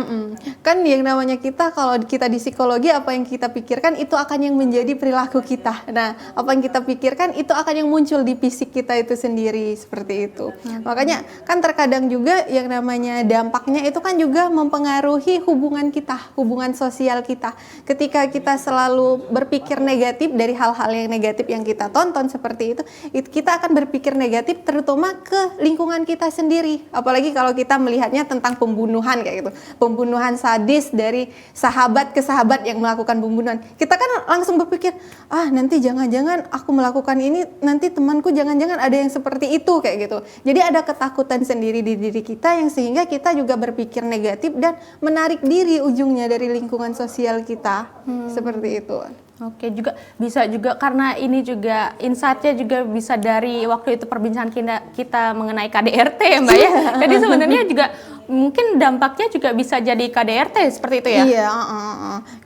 Kan yang namanya kita, kalau kita di psikologi, apa yang kita pikirkan itu akan yang menjadi perilaku kita. Nah, apa yang kita pikirkan itu akan yang muncul di fisik kita itu sendiri seperti itu. Makanya kan terkadang juga yang namanya dampaknya itu kan juga mempengaruhi hubungan kita, hubungan sosial kita. Ketika kita selalu berpikir negatif dari hal-hal yang negatif yang kita tonton seperti itu kita akan berpikir negatif terutama ke lingkungan kita sendiri. Apalagi kalau kita melihatnya tentang pembunuhan kayak gitu. Pembunuhan sadis dari sahabat ke sahabat yang melakukan pembunuhan. Kita kan langsung berpikir, nanti jangan-jangan aku melakukan ini, nanti temanku jangan-jangan ada yang seperti itu kayak gitu. Jadi ada ketakutan sendiri di diri kita yang sehingga kita juga berpikir negatif dan menarik diri ujungnya dari lingkungan sosial kita. Seperti itu. Oke, juga bisa juga karena ini juga insight-nya juga bisa dari waktu itu perbincangan kita mengenai KDRT ya Mbak ya. Jadi sebenarnya juga mungkin dampaknya juga bisa jadi KDRT seperti itu ya? Iya,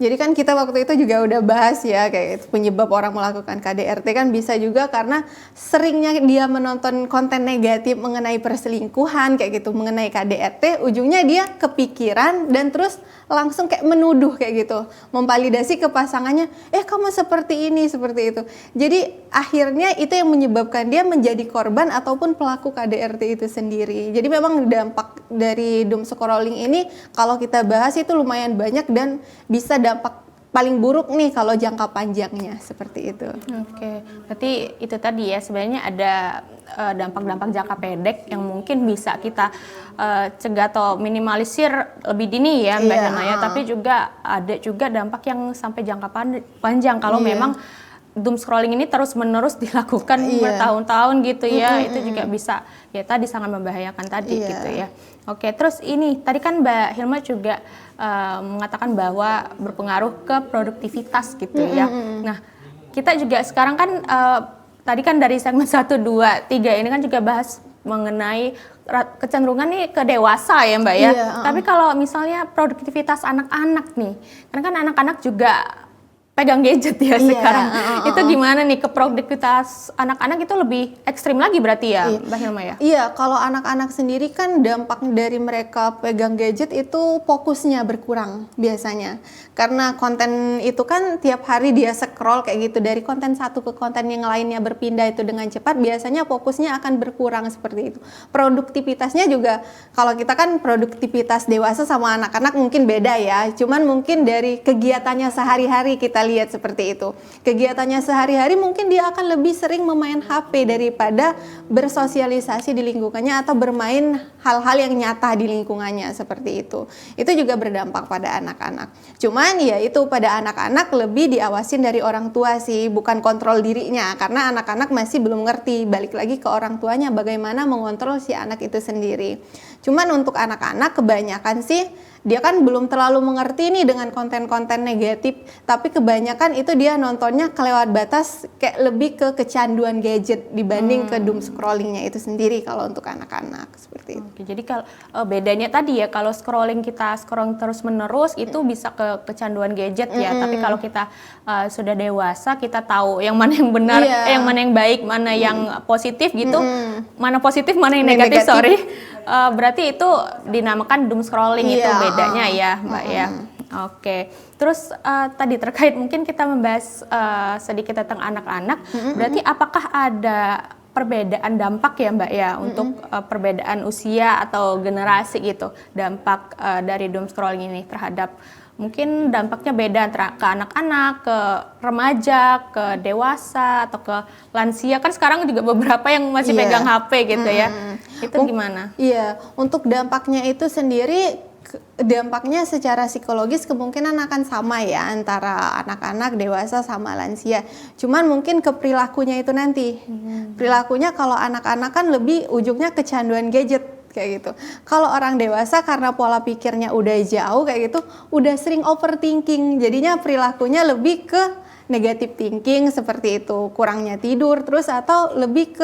jadi kan kita waktu itu juga udah bahas ya kayak penyebab orang melakukan KDRT kan bisa juga karena seringnya dia menonton konten negatif mengenai perselingkuhan kayak gitu, mengenai KDRT, ujungnya dia kepikiran dan terus langsung kayak menuduh kayak gitu, memvalidasi ke pasangannya, kamu seperti ini, seperti itu. Jadi akhirnya itu yang menyebabkan dia menjadi korban ataupun pelaku KDRT itu sendiri. Jadi memang dampak dari doom scrolling ini kalau kita bahas itu lumayan banyak dan bisa dampak paling buruk nih kalau jangka panjangnya seperti itu. Oke, berarti itu tadi ya sebenarnya ada dampak-dampak jangka pendek yang mungkin bisa kita cegah atau minimalisir lebih dini ya Mbak Hilma ya, tapi juga ada juga dampak yang sampai jangka panjang kalau memang doom scrolling ini terus-menerus dilakukan bertahun-tahun gitu ya, itu juga bisa ya tadi sangat membahayakan tadi gitu ya. Oke, terus ini tadi kan Mbak Hilma juga mengatakan bahwa berpengaruh ke produktivitas gitu ya. Nah, kita juga sekarang kan tadi kan dari segmen 1, 2, 3 ini kan juga bahas mengenai kecenderungan nih ke dewasa ya Mbak ya. Tapi kalau misalnya produktivitas anak-anak nih, karena kan anak-anak juga pegang gadget ya sekarang. Itu gimana nih ke produktivitas anak-anak itu lebih ekstrim lagi berarti ya Mbak Hilma ya? Iya, kalau anak-anak sendiri kan dampak dari mereka pegang gadget itu fokusnya berkurang biasanya. Karena konten itu kan tiap hari dia scroll kayak gitu, dari konten satu ke konten yang lainnya berpindah itu dengan cepat, biasanya fokusnya akan berkurang seperti itu. Produktivitasnya juga, kalau kita kan produktivitas dewasa sama anak-anak mungkin beda ya, cuman mungkin dari kegiatannya sehari-hari kita lihat seperti itu. Kegiatannya sehari-hari mungkin dia akan lebih sering memain HP daripada bersosialisasi di lingkungannya atau bermain hal-hal yang nyata di lingkungannya seperti itu. Itu juga berdampak pada anak-anak. Cuman ya itu pada anak-anak lebih diawasin dari orang tua sih, bukan kontrol dirinya, karena anak-anak masih belum ngerti, balik lagi ke orang tuanya bagaimana mengontrol si anak itu sendiri. Cuman untuk anak-anak kebanyakan sih dia kan belum terlalu mengerti nih dengan konten-konten negatif, tapi kebanyakan itu dia nontonnya kelewat batas, kayak lebih ke kecanduan gadget dibanding ke doom scrollingnya itu sendiri kalau untuk anak-anak seperti itu. Oke, jadi kalau bedanya tadi ya, kalau kita scroll terus menerus itu bisa ke kecanduan gadget ya, tapi kalau kita sudah dewasa kita tahu yang mana yang benar, yang mana yang baik, mana yang positif gitu, mana positif mana yang negatif. Berarti itu dinamakan doom scrolling itu bedanya ya Mbak ya. Oke, terus tadi terkait mungkin kita membahas sedikit tentang anak-anak, berarti apakah ada perbedaan dampak ya Mbak ya untuk perbedaan usia atau generasi gitu, dampak dari doom scrolling ini terhadap mungkin dampaknya beda antara ke anak-anak, ke remaja, ke dewasa, atau ke lansia. Kan sekarang juga beberapa yang masih pegang HP gitu ya. Itu gimana? Iya, untuk dampaknya itu sendiri, dampaknya secara psikologis kemungkinan akan sama ya antara anak-anak, dewasa, sama lansia. Cuman mungkin ke perilakunya itu nanti. Perilakunya kalau anak-anak kan lebih ujungnya kecanduan gadget kayak gitu. Kalau orang dewasa karena pola pikirnya udah jauh kayak gitu, udah sering overthinking, jadinya perilakunya lebih ke negative thinking seperti itu, kurangnya tidur terus, atau lebih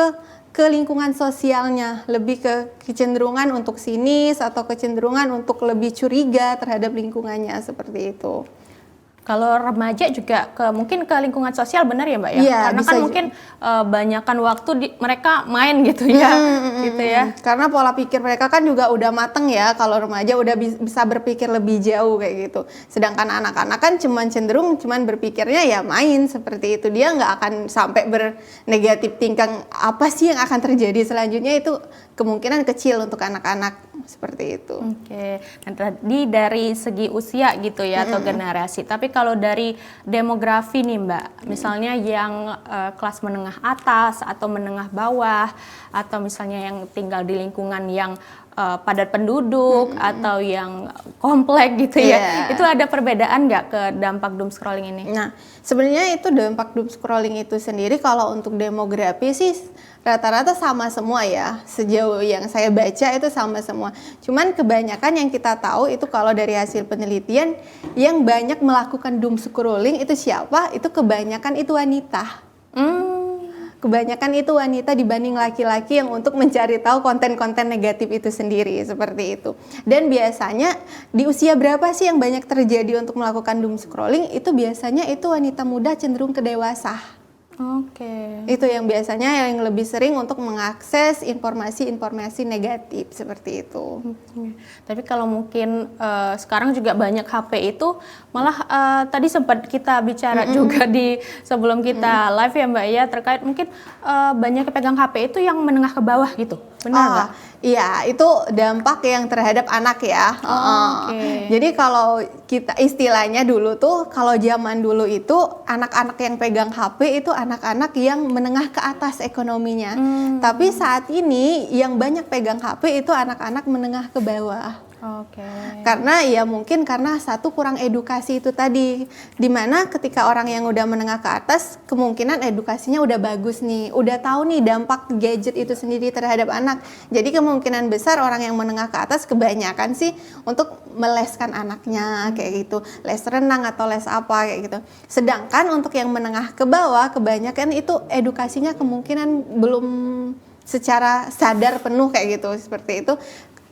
ke lingkungan sosialnya, lebih ke kecenderungan untuk sinis atau kecenderungan untuk lebih curiga terhadap lingkungannya seperti itu. Kalau remaja juga mungkin ke lingkungan sosial, benar ya Mbak ya? Karena kan mungkin banyakan waktu mereka main gitu ya, gitu ya. Karena pola pikir mereka kan juga udah mateng ya, kalau remaja udah bisa berpikir lebih jauh kayak gitu. Sedangkan anak-anak kan cenderung berpikirnya ya main seperti itu. Dia nggak akan sampai bernegatif tingkang apa sih yang akan terjadi selanjutnya, itu kemungkinan kecil untuk anak-anak seperti itu. Oke, nah tadi dari segi usia gitu ya atau generasi. Tapi kalau dari demografi nih Mbak, misalnya yang kelas menengah atas atau menengah bawah, atau misalnya yang tinggal di lingkungan yang padat penduduk atau yang komplek gitu ya. Iya. Itu ada perbedaan nggak ke dampak doom scrolling ini? Nah, sebenarnya itu dampak doom scrolling itu sendiri kalau untuk demografi sih rata-rata sama semua ya. Sejauh yang saya baca itu sama semua. Cuman kebanyakan yang kita tahu itu kalau dari hasil penelitian yang banyak melakukan doom scrolling itu siapa? Itu kebanyakan itu wanita. Kebanyakan itu wanita dibanding laki-laki yang untuk mencari tahu konten-konten negatif itu sendiri, seperti itu. Dan biasanya di usia berapa sih yang banyak terjadi untuk melakukan doom scrolling? Itu biasanya itu wanita muda cenderung ke dewasa. Oke. Itu yang biasanya yang lebih sering untuk mengakses informasi-informasi negatif seperti itu. Tapi kalau mungkin sekarang juga banyak HP itu malah tadi sempat kita bicara juga di sebelum kita live ya Mbak ya, terkait mungkin banyak yang pegang HP itu yang menengah ke bawah gitu. Benar nggak? Iya, itu dampak yang terhadap anak ya. Jadi kalau kita istilahnya dulu tuh, kalau zaman dulu itu anak-anak yang pegang HP itu anak-anak yang menengah ke atas ekonominya. Tapi saat ini yang banyak pegang HP itu anak-anak menengah ke bawah. Karena ya mungkin karena satu kurang edukasi itu tadi, dimana ketika orang yang udah menengah ke atas kemungkinan edukasinya udah bagus nih, udah tahu nih dampak gadget itu sendiri terhadap anak. Jadi kemungkinan besar orang yang menengah ke atas kebanyakan sih untuk meleskan anaknya kayak gitu, les renang atau les apa kayak gitu. Sedangkan untuk yang menengah ke bawah kebanyakan itu edukasinya kemungkinan belum secara sadar penuh kayak gitu, seperti itu.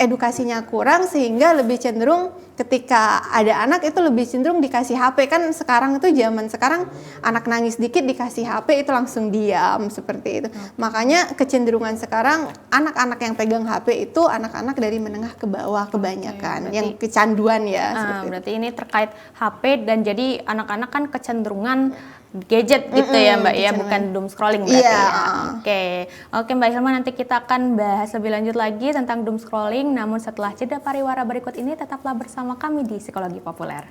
Edukasinya kurang sehingga lebih cenderung ketika ada anak itu lebih cenderung dikasih HP. Kan sekarang itu zaman sekarang anak nangis dikit dikasih HP itu langsung diam seperti itu. Makanya kecenderungan sekarang anak-anak yang pegang HP itu anak-anak dari menengah ke bawah kebanyakan, yang kecanduan ya. Berarti ini terkait HP dan jadi anak-anak kan kecenderungan gadget gitu ya Mbak ya, bukan doom scrolling berarti ya. Oke Mbak Hilma, nanti kita akan bahas lebih lanjut lagi tentang doom scrolling, namun setelah jeda pariwara berikut ini tetaplah bersama kami di Psikologi Populer.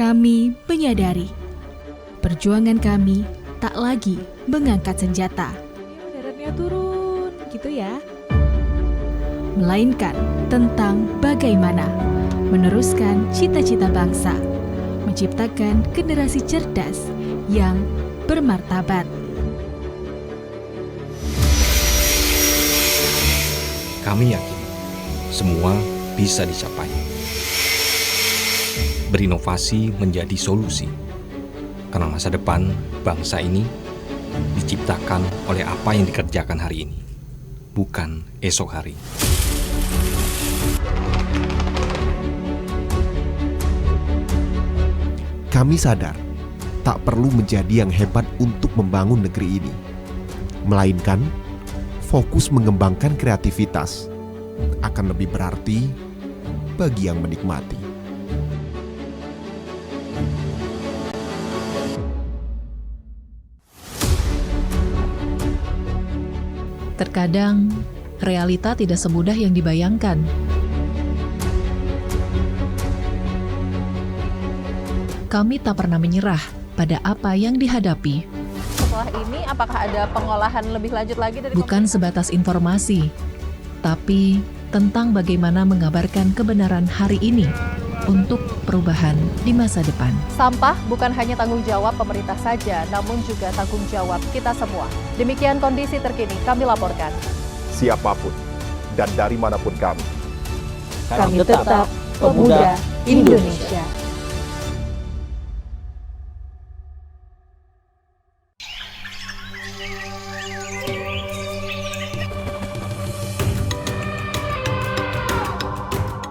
Kami menyadari perjuangan kami tak lagi mengangkat senjata. Daratnya turun, gitu ya. Melainkan tentang bagaimana meneruskan cita-cita bangsa, menciptakan generasi cerdas yang bermartabat. Kami yakin semua bisa dicapai. Berinovasi menjadi solusi, karena masa depan bangsa ini diciptakan oleh apa yang dikerjakan hari ini, bukan esok hari. Kami sadar tak perlu menjadi yang hebat untuk membangun negeri ini, melainkan fokus mengembangkan kreativitas akan lebih berarti bagi yang menikmati. Terkadang, realita tidak semudah yang dibayangkan. Kami tak pernah menyerah pada apa yang dihadapi. Setelah ini, apakah ada pengolahan lebih lanjut lagi dari Bukan sebatas informasi, tapi tentang bagaimana mengabarkan kebenaran hari ini untuk perubahan di masa depan. Sampah bukan hanya tanggung jawab pemerintah saja, namun juga tanggung jawab kita semua. Demikian kondisi terkini kami laporkan. Siapapun dan dari manapun kami tetap pemuda Indonesia.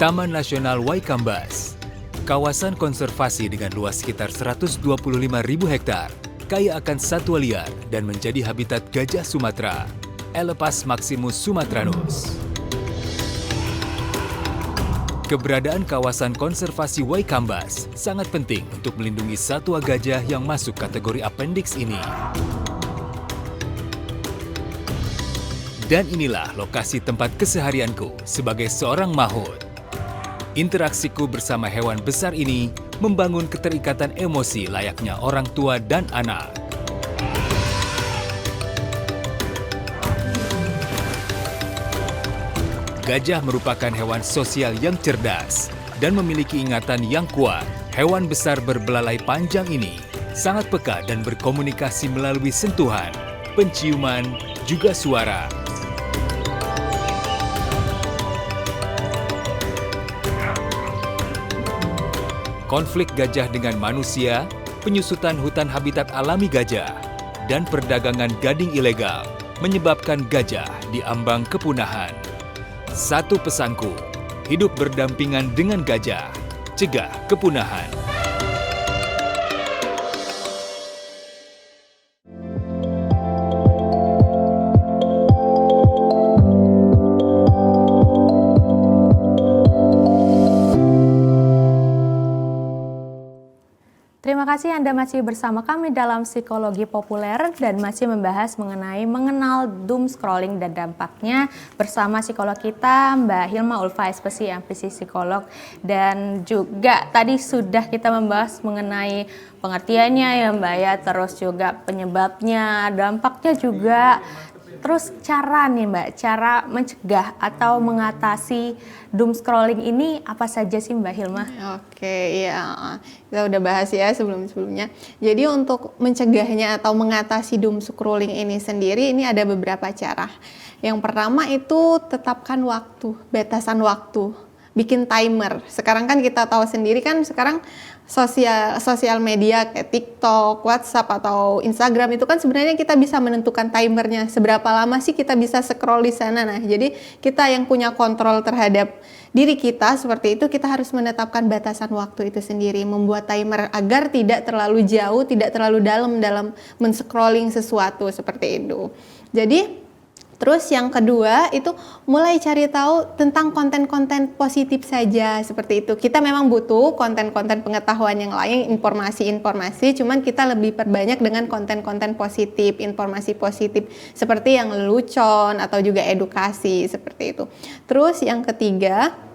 Taman Nasional Waikambas, kawasan konservasi dengan luas sekitar 125.000 hektar, kaya akan satwa liar dan menjadi habitat gajah Sumatera, Elepas maximus sumatranus. Keberadaan kawasan konservasi Waikambas sangat penting untuk melindungi satwa gajah yang masuk kategori appendix ini. Dan inilah lokasi tempat keseharianku sebagai seorang mahout. Interaksiku bersama hewan besar ini membangun keterikatan emosi layaknya orang tua dan anak. Gajah merupakan hewan sosial yang cerdas dan memiliki ingatan yang kuat. Hewan besar berbelalai panjang ini sangat peka dan berkomunikasi melalui sentuhan, penciuman, juga suara. Konflik gajah dengan manusia, penyusutan hutan habitat alami gajah, dan perdagangan gading ilegal menyebabkan gajah diambang kepunahan. Satu pesanku, hidup berdampingan dengan gajah, cegah kepunahan. Terima kasih Anda masih bersama kami dalam Psikologi Populer dan masih membahas mengenai mengenal doom scrolling dan dampaknya bersama psikolog kita Mbak Hilma Ulfa, SPSI MPC Psikolog, dan juga tadi sudah kita membahas mengenai pengertiannya ya Mbak ya, terus juga penyebabnya, dampaknya juga. Terus cara nih Mbak, cara mencegah atau mengatasi doom scrolling ini apa saja sih Mbak Hilma? Oke, ya kita udah bahas ya sebelumnya. Jadi untuk mencegahnya atau mengatasi doom scrolling ini sendiri, ini ada beberapa cara. Yang pertama itu tetapkan waktu, batasan waktu, bikin timer. Sekarang kan kita tahu sendiri kan sekarang sosial media kayak TikTok, WhatsApp atau Instagram itu kan sebenarnya kita bisa menentukan timernya seberapa lama sih kita bisa scroll di sana. Nah, jadi kita yang punya kontrol terhadap diri kita seperti itu, kita harus menetapkan batasan waktu itu sendiri, membuat timer agar tidak terlalu jauh, tidak terlalu dalam men-scrolling sesuatu seperti itu. Jadi terus yang kedua itu mulai cari tahu tentang konten-konten positif saja seperti itu. Kita memang butuh konten-konten pengetahuan yang lain, informasi-informasi, cuman kita lebih perbanyak dengan konten-konten positif, informasi positif seperti yang lelucon atau juga edukasi seperti itu. Terus yang ketiga,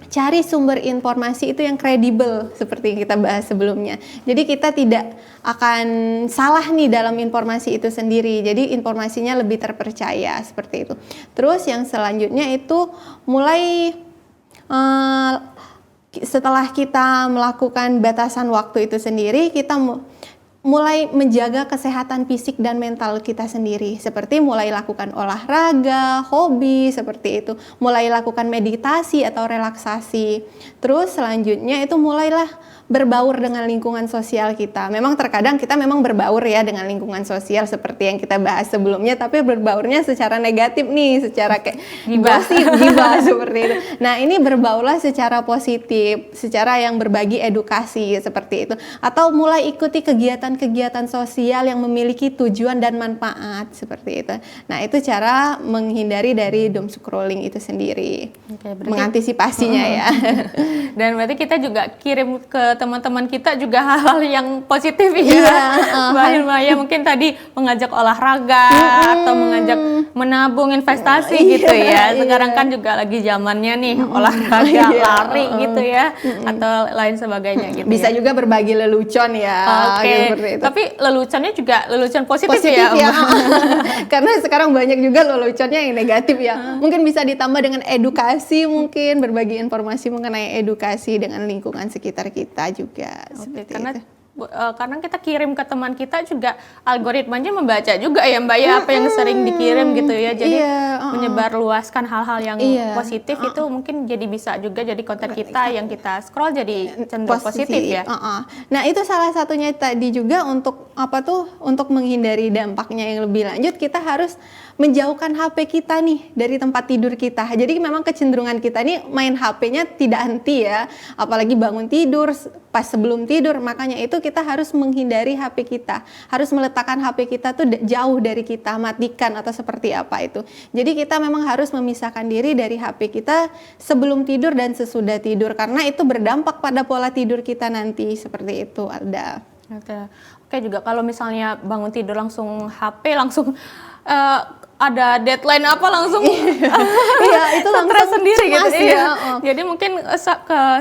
cari sumber informasi itu yang kredibel seperti yang kita bahas sebelumnya. Jadi kita tidak akan salah nih dalam informasi itu sendiri. Jadi informasinya lebih terpercaya seperti itu. Terus yang selanjutnya itu mulai setelah kita melakukan batasan waktu itu sendiri, kita mulai menjaga kesehatan fisik dan mental kita sendiri, seperti mulai lakukan olahraga, hobi, seperti itu, mulai lakukan meditasi atau relaksasi. Terus selanjutnya itu mulailah berbaur dengan lingkungan sosial kita. Memang terkadang kita memang berbaur ya dengan lingkungan sosial seperti yang kita bahas sebelumnya, tapi berbaurnya secara negatif nih, secara kayak gosip, gibah seperti itu. Nah, ini berbaurlah secara positif, secara yang berbagi edukasi seperti itu, atau mulai ikuti kegiatan sosial yang memiliki tujuan dan manfaat seperti itu. Nah, itu cara menghindari dari doom scrolling itu sendiri. Oke, mengantisipasinya ya. Dan berarti kita juga kirim ke teman-teman kita juga hal-hal yang positif ya. Mbak Hilma ya, mungkin tadi mengajak olahraga atau mengajak menabung investasi gitu ya. Sekarang kan juga lagi zamannya nih olahraga, lari gitu ya, atau lain sebagainya gitu. Bisa juga berbagi lelucon ya. Oke. Gitu. Tapi leluconnya juga lelucon positif ya. Karena sekarang banyak juga leluconnya yang negatif ya. Mungkin bisa ditambah dengan edukasi, mungkin berbagi informasi mengenai edukasi dengan lingkungan sekitar kita juga. Karena kita kirim ke teman kita juga algoritmanya membaca juga ya Mbak ya, apa yang sering dikirim gitu ya. Jadi menyebar luaskan hal-hal yang positif itu mungkin jadi bisa juga jadi konten kita yang kita scroll jadi cenderung positif ya. Nah, itu salah satunya tadi juga untuk untuk menghindari dampaknya yang lebih lanjut, kita harus menjauhkan HP kita nih dari tempat tidur kita. Jadi memang kecenderungan kita nih main HP-nya tidak henti ya, apalagi bangun tidur pas sebelum tidur. Makanya itu kita harus menghindari HP kita, harus meletakkan HP kita tuh jauh dari kita, matikan atau seperti apa itu. Jadi kita memang harus memisahkan diri dari HP kita sebelum tidur dan sesudah tidur, karena itu berdampak pada pola tidur kita nanti, seperti itu, Alda. Oke, juga kalau misalnya bangun tidur langsung HP, langsung ada deadline apa langsung iya itu stres sendiri gitu ya. Jadi mungkin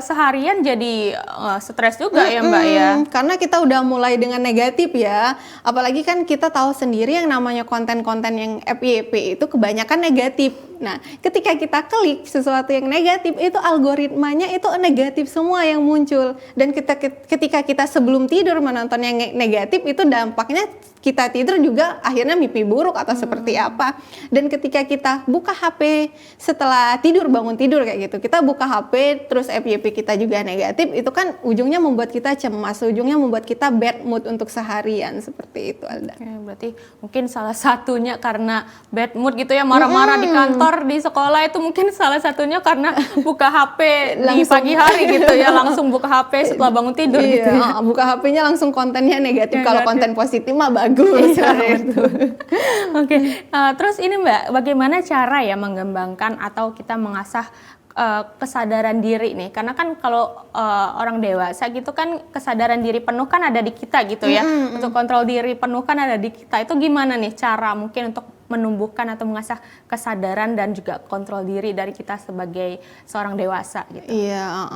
seharian jadi stres juga ya Mbak ya, karena kita udah mulai dengan negatif ya, apalagi kan kita tahu sendiri yang namanya konten-konten yang FYP itu kebanyakan negatif. Nah, ketika kita klik sesuatu yang negatif, itu algoritmanya itu negatif semua yang muncul. Dan ketika kita sebelum tidur menonton yang negatif, itu dampaknya kita tidur juga akhirnya mimpi buruk atau seperti apa. Dan ketika kita buka HP setelah tidur, bangun tidur kayak gitu, kita buka HP terus FYP kita juga negatif, itu kan ujungnya membuat kita cemas, ujungnya membuat kita bad mood untuk seharian, seperti itu, Alda. Oke, berarti mungkin salah satunya karena bad mood gitu ya, marah-marah di kantor, di sekolah, itu mungkin salah satunya karena buka HP di pagi hari gitu ya, langsung buka HP setelah bangun tidur gitu ya. Buka HP-nya langsung kontennya negatif. Kalau konten positif mah bagus. Oke, terus ini Mbak, bagaimana cara ya mengembangkan atau kita mengasah kesadaran diri nih, karena kan kalau orang dewasa gitu kan kesadaran diri penuh kan ada di kita gitu ya, untuk kontrol diri penuh kan ada di kita. Itu gimana nih cara mungkin untuk menumbuhkan atau mengasah kesadaran dan juga kontrol diri dari kita sebagai seorang dewasa gitu? Iya,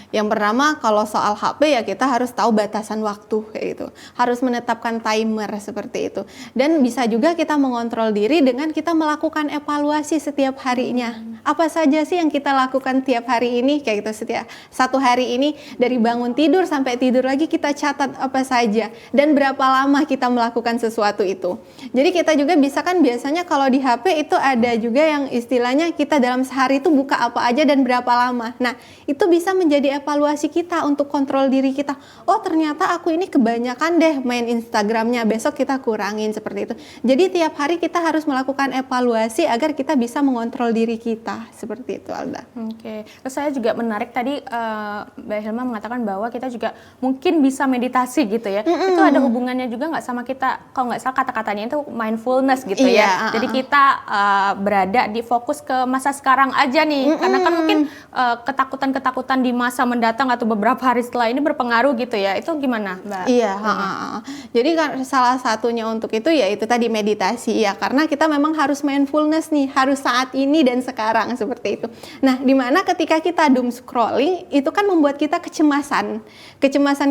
yang pertama kalau soal HP ya kita harus tahu batasan waktu kayak gitu, harus menetapkan timer seperti itu, dan bisa juga kita mengontrol diri dengan kita melakukan evaluasi setiap harinya. Apa saja sih yang kita lakukan tiap hari ini kayak gitu, setiap satu hari ini dari bangun tidur sampai tidur lagi kita catat apa saja dan berapa lama kita melakukan sesuatu itu. Jadi kita juga bisa kan, biasanya kalau di HP itu ada juga yang istilahnya kita dalam sehari itu buka apa aja dan berapa lama. Nah, itu bisa menjadi evaluasi kita untuk kontrol diri kita. Oh, ternyata aku ini kebanyakan deh main Instagramnya, besok kita kurangin seperti itu. Jadi tiap hari kita harus melakukan evaluasi agar kita bisa mengontrol diri kita, seperti itu, Alda. Oke, terus saya juga menarik tadi Mbak Hilma mengatakan bahwa kita juga mungkin bisa meditasi gitu ya. Itu ada hubungannya juga nggak sama kita, kalau nggak salah kata-katanya itu mindfulness gitu ya. Jadi kita berada di fokus ke masa sekarang aja nih, karena kan mungkin ketakutan-ketakutan di masa mendatang atau beberapa hari setelah ini berpengaruh gitu ya. Itu gimana, Mbak? Iya, jadi kan salah satunya untuk itu ya itu tadi meditasi ya, karena kita memang harus mindfulness nih, harus saat ini dan sekarang, seperti itu. Nah, dimana ketika kita doom scrolling itu kan membuat kita kecemasan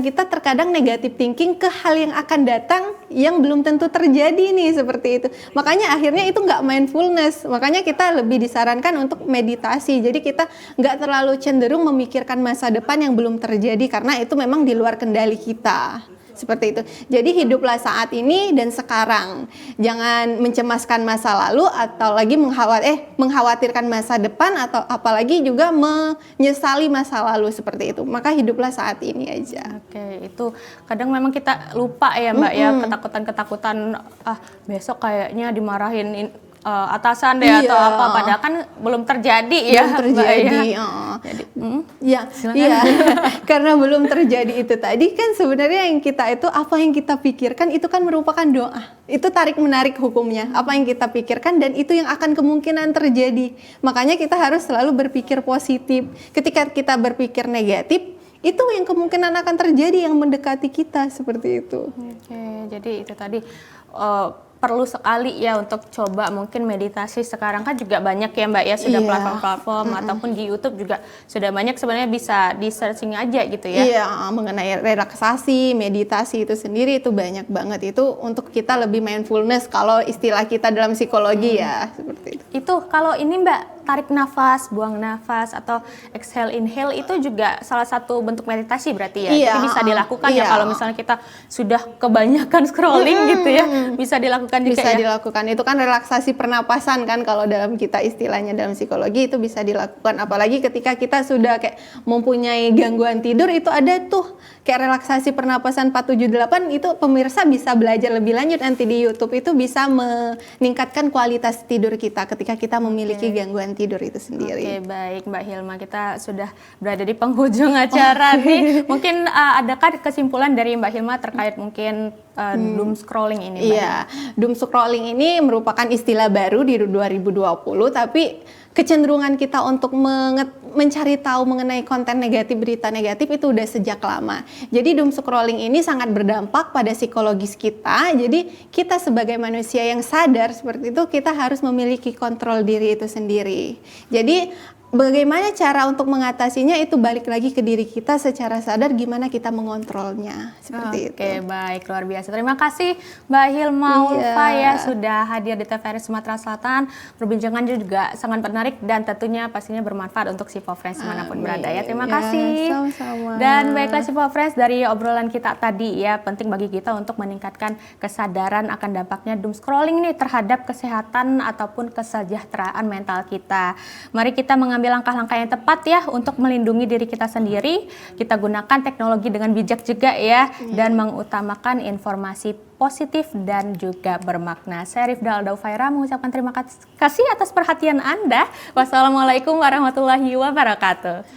kita terkadang negative thinking ke hal yang akan datang yang belum tentu terjadi nih, seperti itu. Makanya akhirnya itu nggak mindfulness, makanya kita lebih disarankan untuk meditasi. Jadi kita nggak terlalu cenderung memikirkan masa depan yang belum terjadi, karena itu memang di luar kendali kita. Seperti itu. Jadi hiduplah saat ini dan sekarang. Jangan mencemaskan masa lalu atau lagi mengkhawatirkan masa depan, atau apalagi juga menyesali masa lalu, seperti itu. Maka hiduplah saat ini aja. Oke, itu kadang memang kita lupa ya Mbak ya, ketakutan-ketakutan besok kayaknya dimarahin atasan deh atau apa, padahal kan belum terjadi ya. Belum terjadi. Iya. Karena belum terjadi itu tadi kan sebenarnya yang kita itu apa yang kita pikirkan itu kan merupakan doa. Itu tarik menarik hukumnya. Apa yang kita pikirkan dan itu yang akan kemungkinan terjadi. Makanya kita harus selalu berpikir positif. Ketika kita berpikir negatif, itu yang kemungkinan akan terjadi yang mendekati kita, seperti itu. Oke, jadi itu tadi perlu sekali ya untuk coba mungkin meditasi. Sekarang kan juga banyak ya Mbak ya, sudah platform-platform ataupun di YouTube juga sudah banyak, sebenarnya bisa di searching aja gitu ya. Iya, mengenai relaksasi, meditasi itu sendiri itu banyak banget, itu untuk kita lebih mindfulness kalau istilah kita dalam psikologi ya, seperti itu. Itu kalau ini Mbak, tarik nafas, buang nafas, atau exhale, inhale itu juga salah satu bentuk meditasi berarti ya. Iya, jadi bisa dilakukan ya kalau misalnya kita sudah kebanyakan scrolling gitu ya, bisa dilakukan juga. Bisa dilakukan, itu kan relaksasi pernapasan kan kalau dalam kita istilahnya dalam psikologi, itu bisa dilakukan. Apalagi ketika kita sudah kayak mempunyai gangguan tidur, itu ada tuh kayak relaksasi pernapasan 478, itu pemirsa bisa belajar lebih lanjut nanti di YouTube, itu bisa meningkatkan kualitas tidur kita ketika kita memiliki gangguan tidur itu sendiri. Oke, baik Mbak Hilma, kita sudah berada di penghujung acara nih. Mungkin adakah kesimpulan dari Mbak Hilma terkait mungkin doom scrolling ini, Mbak? Iya, doom scrolling ini merupakan istilah baru di 2020, tapi kecenderungan kita untuk mencari tahu mengenai konten negatif, berita negatif itu udah sejak lama. Jadi doom scrolling ini sangat berdampak pada psikologis kita. Jadi kita sebagai manusia yang sadar seperti itu, kita harus memiliki kontrol diri itu sendiri. Jadi bagaimana cara untuk mengatasinya itu balik lagi ke diri kita secara sadar, gimana kita mengontrolnya seperti itu. Oke, baik, luar biasa. Terima kasih Mbak Hilma Ulfa ya sudah hadir di TVRI Sumatera Selatan. Perbincangan juga sangat menarik dan tentunya pastinya bermanfaat untuk Sipo Friends dimanapun berada ya. Terima kasih. Sama-sama. Dan baiklah Sipo Friends, dari obrolan kita tadi ya, penting bagi kita untuk meningkatkan kesadaran akan dampaknya doom scrolling nih terhadap kesehatan ataupun kesejahteraan mental kita. Mari kita mengambil langkah-langkah yang tepat ya untuk melindungi diri kita sendiri. Kita gunakan teknologi dengan bijak juga ya, dan mengutamakan informasi positif dan juga bermakna. Saya Rifda Alda Ufaira mengucapkan terima kasih atas perhatian Anda. Wassalamualaikum warahmatullahi wabarakatuh.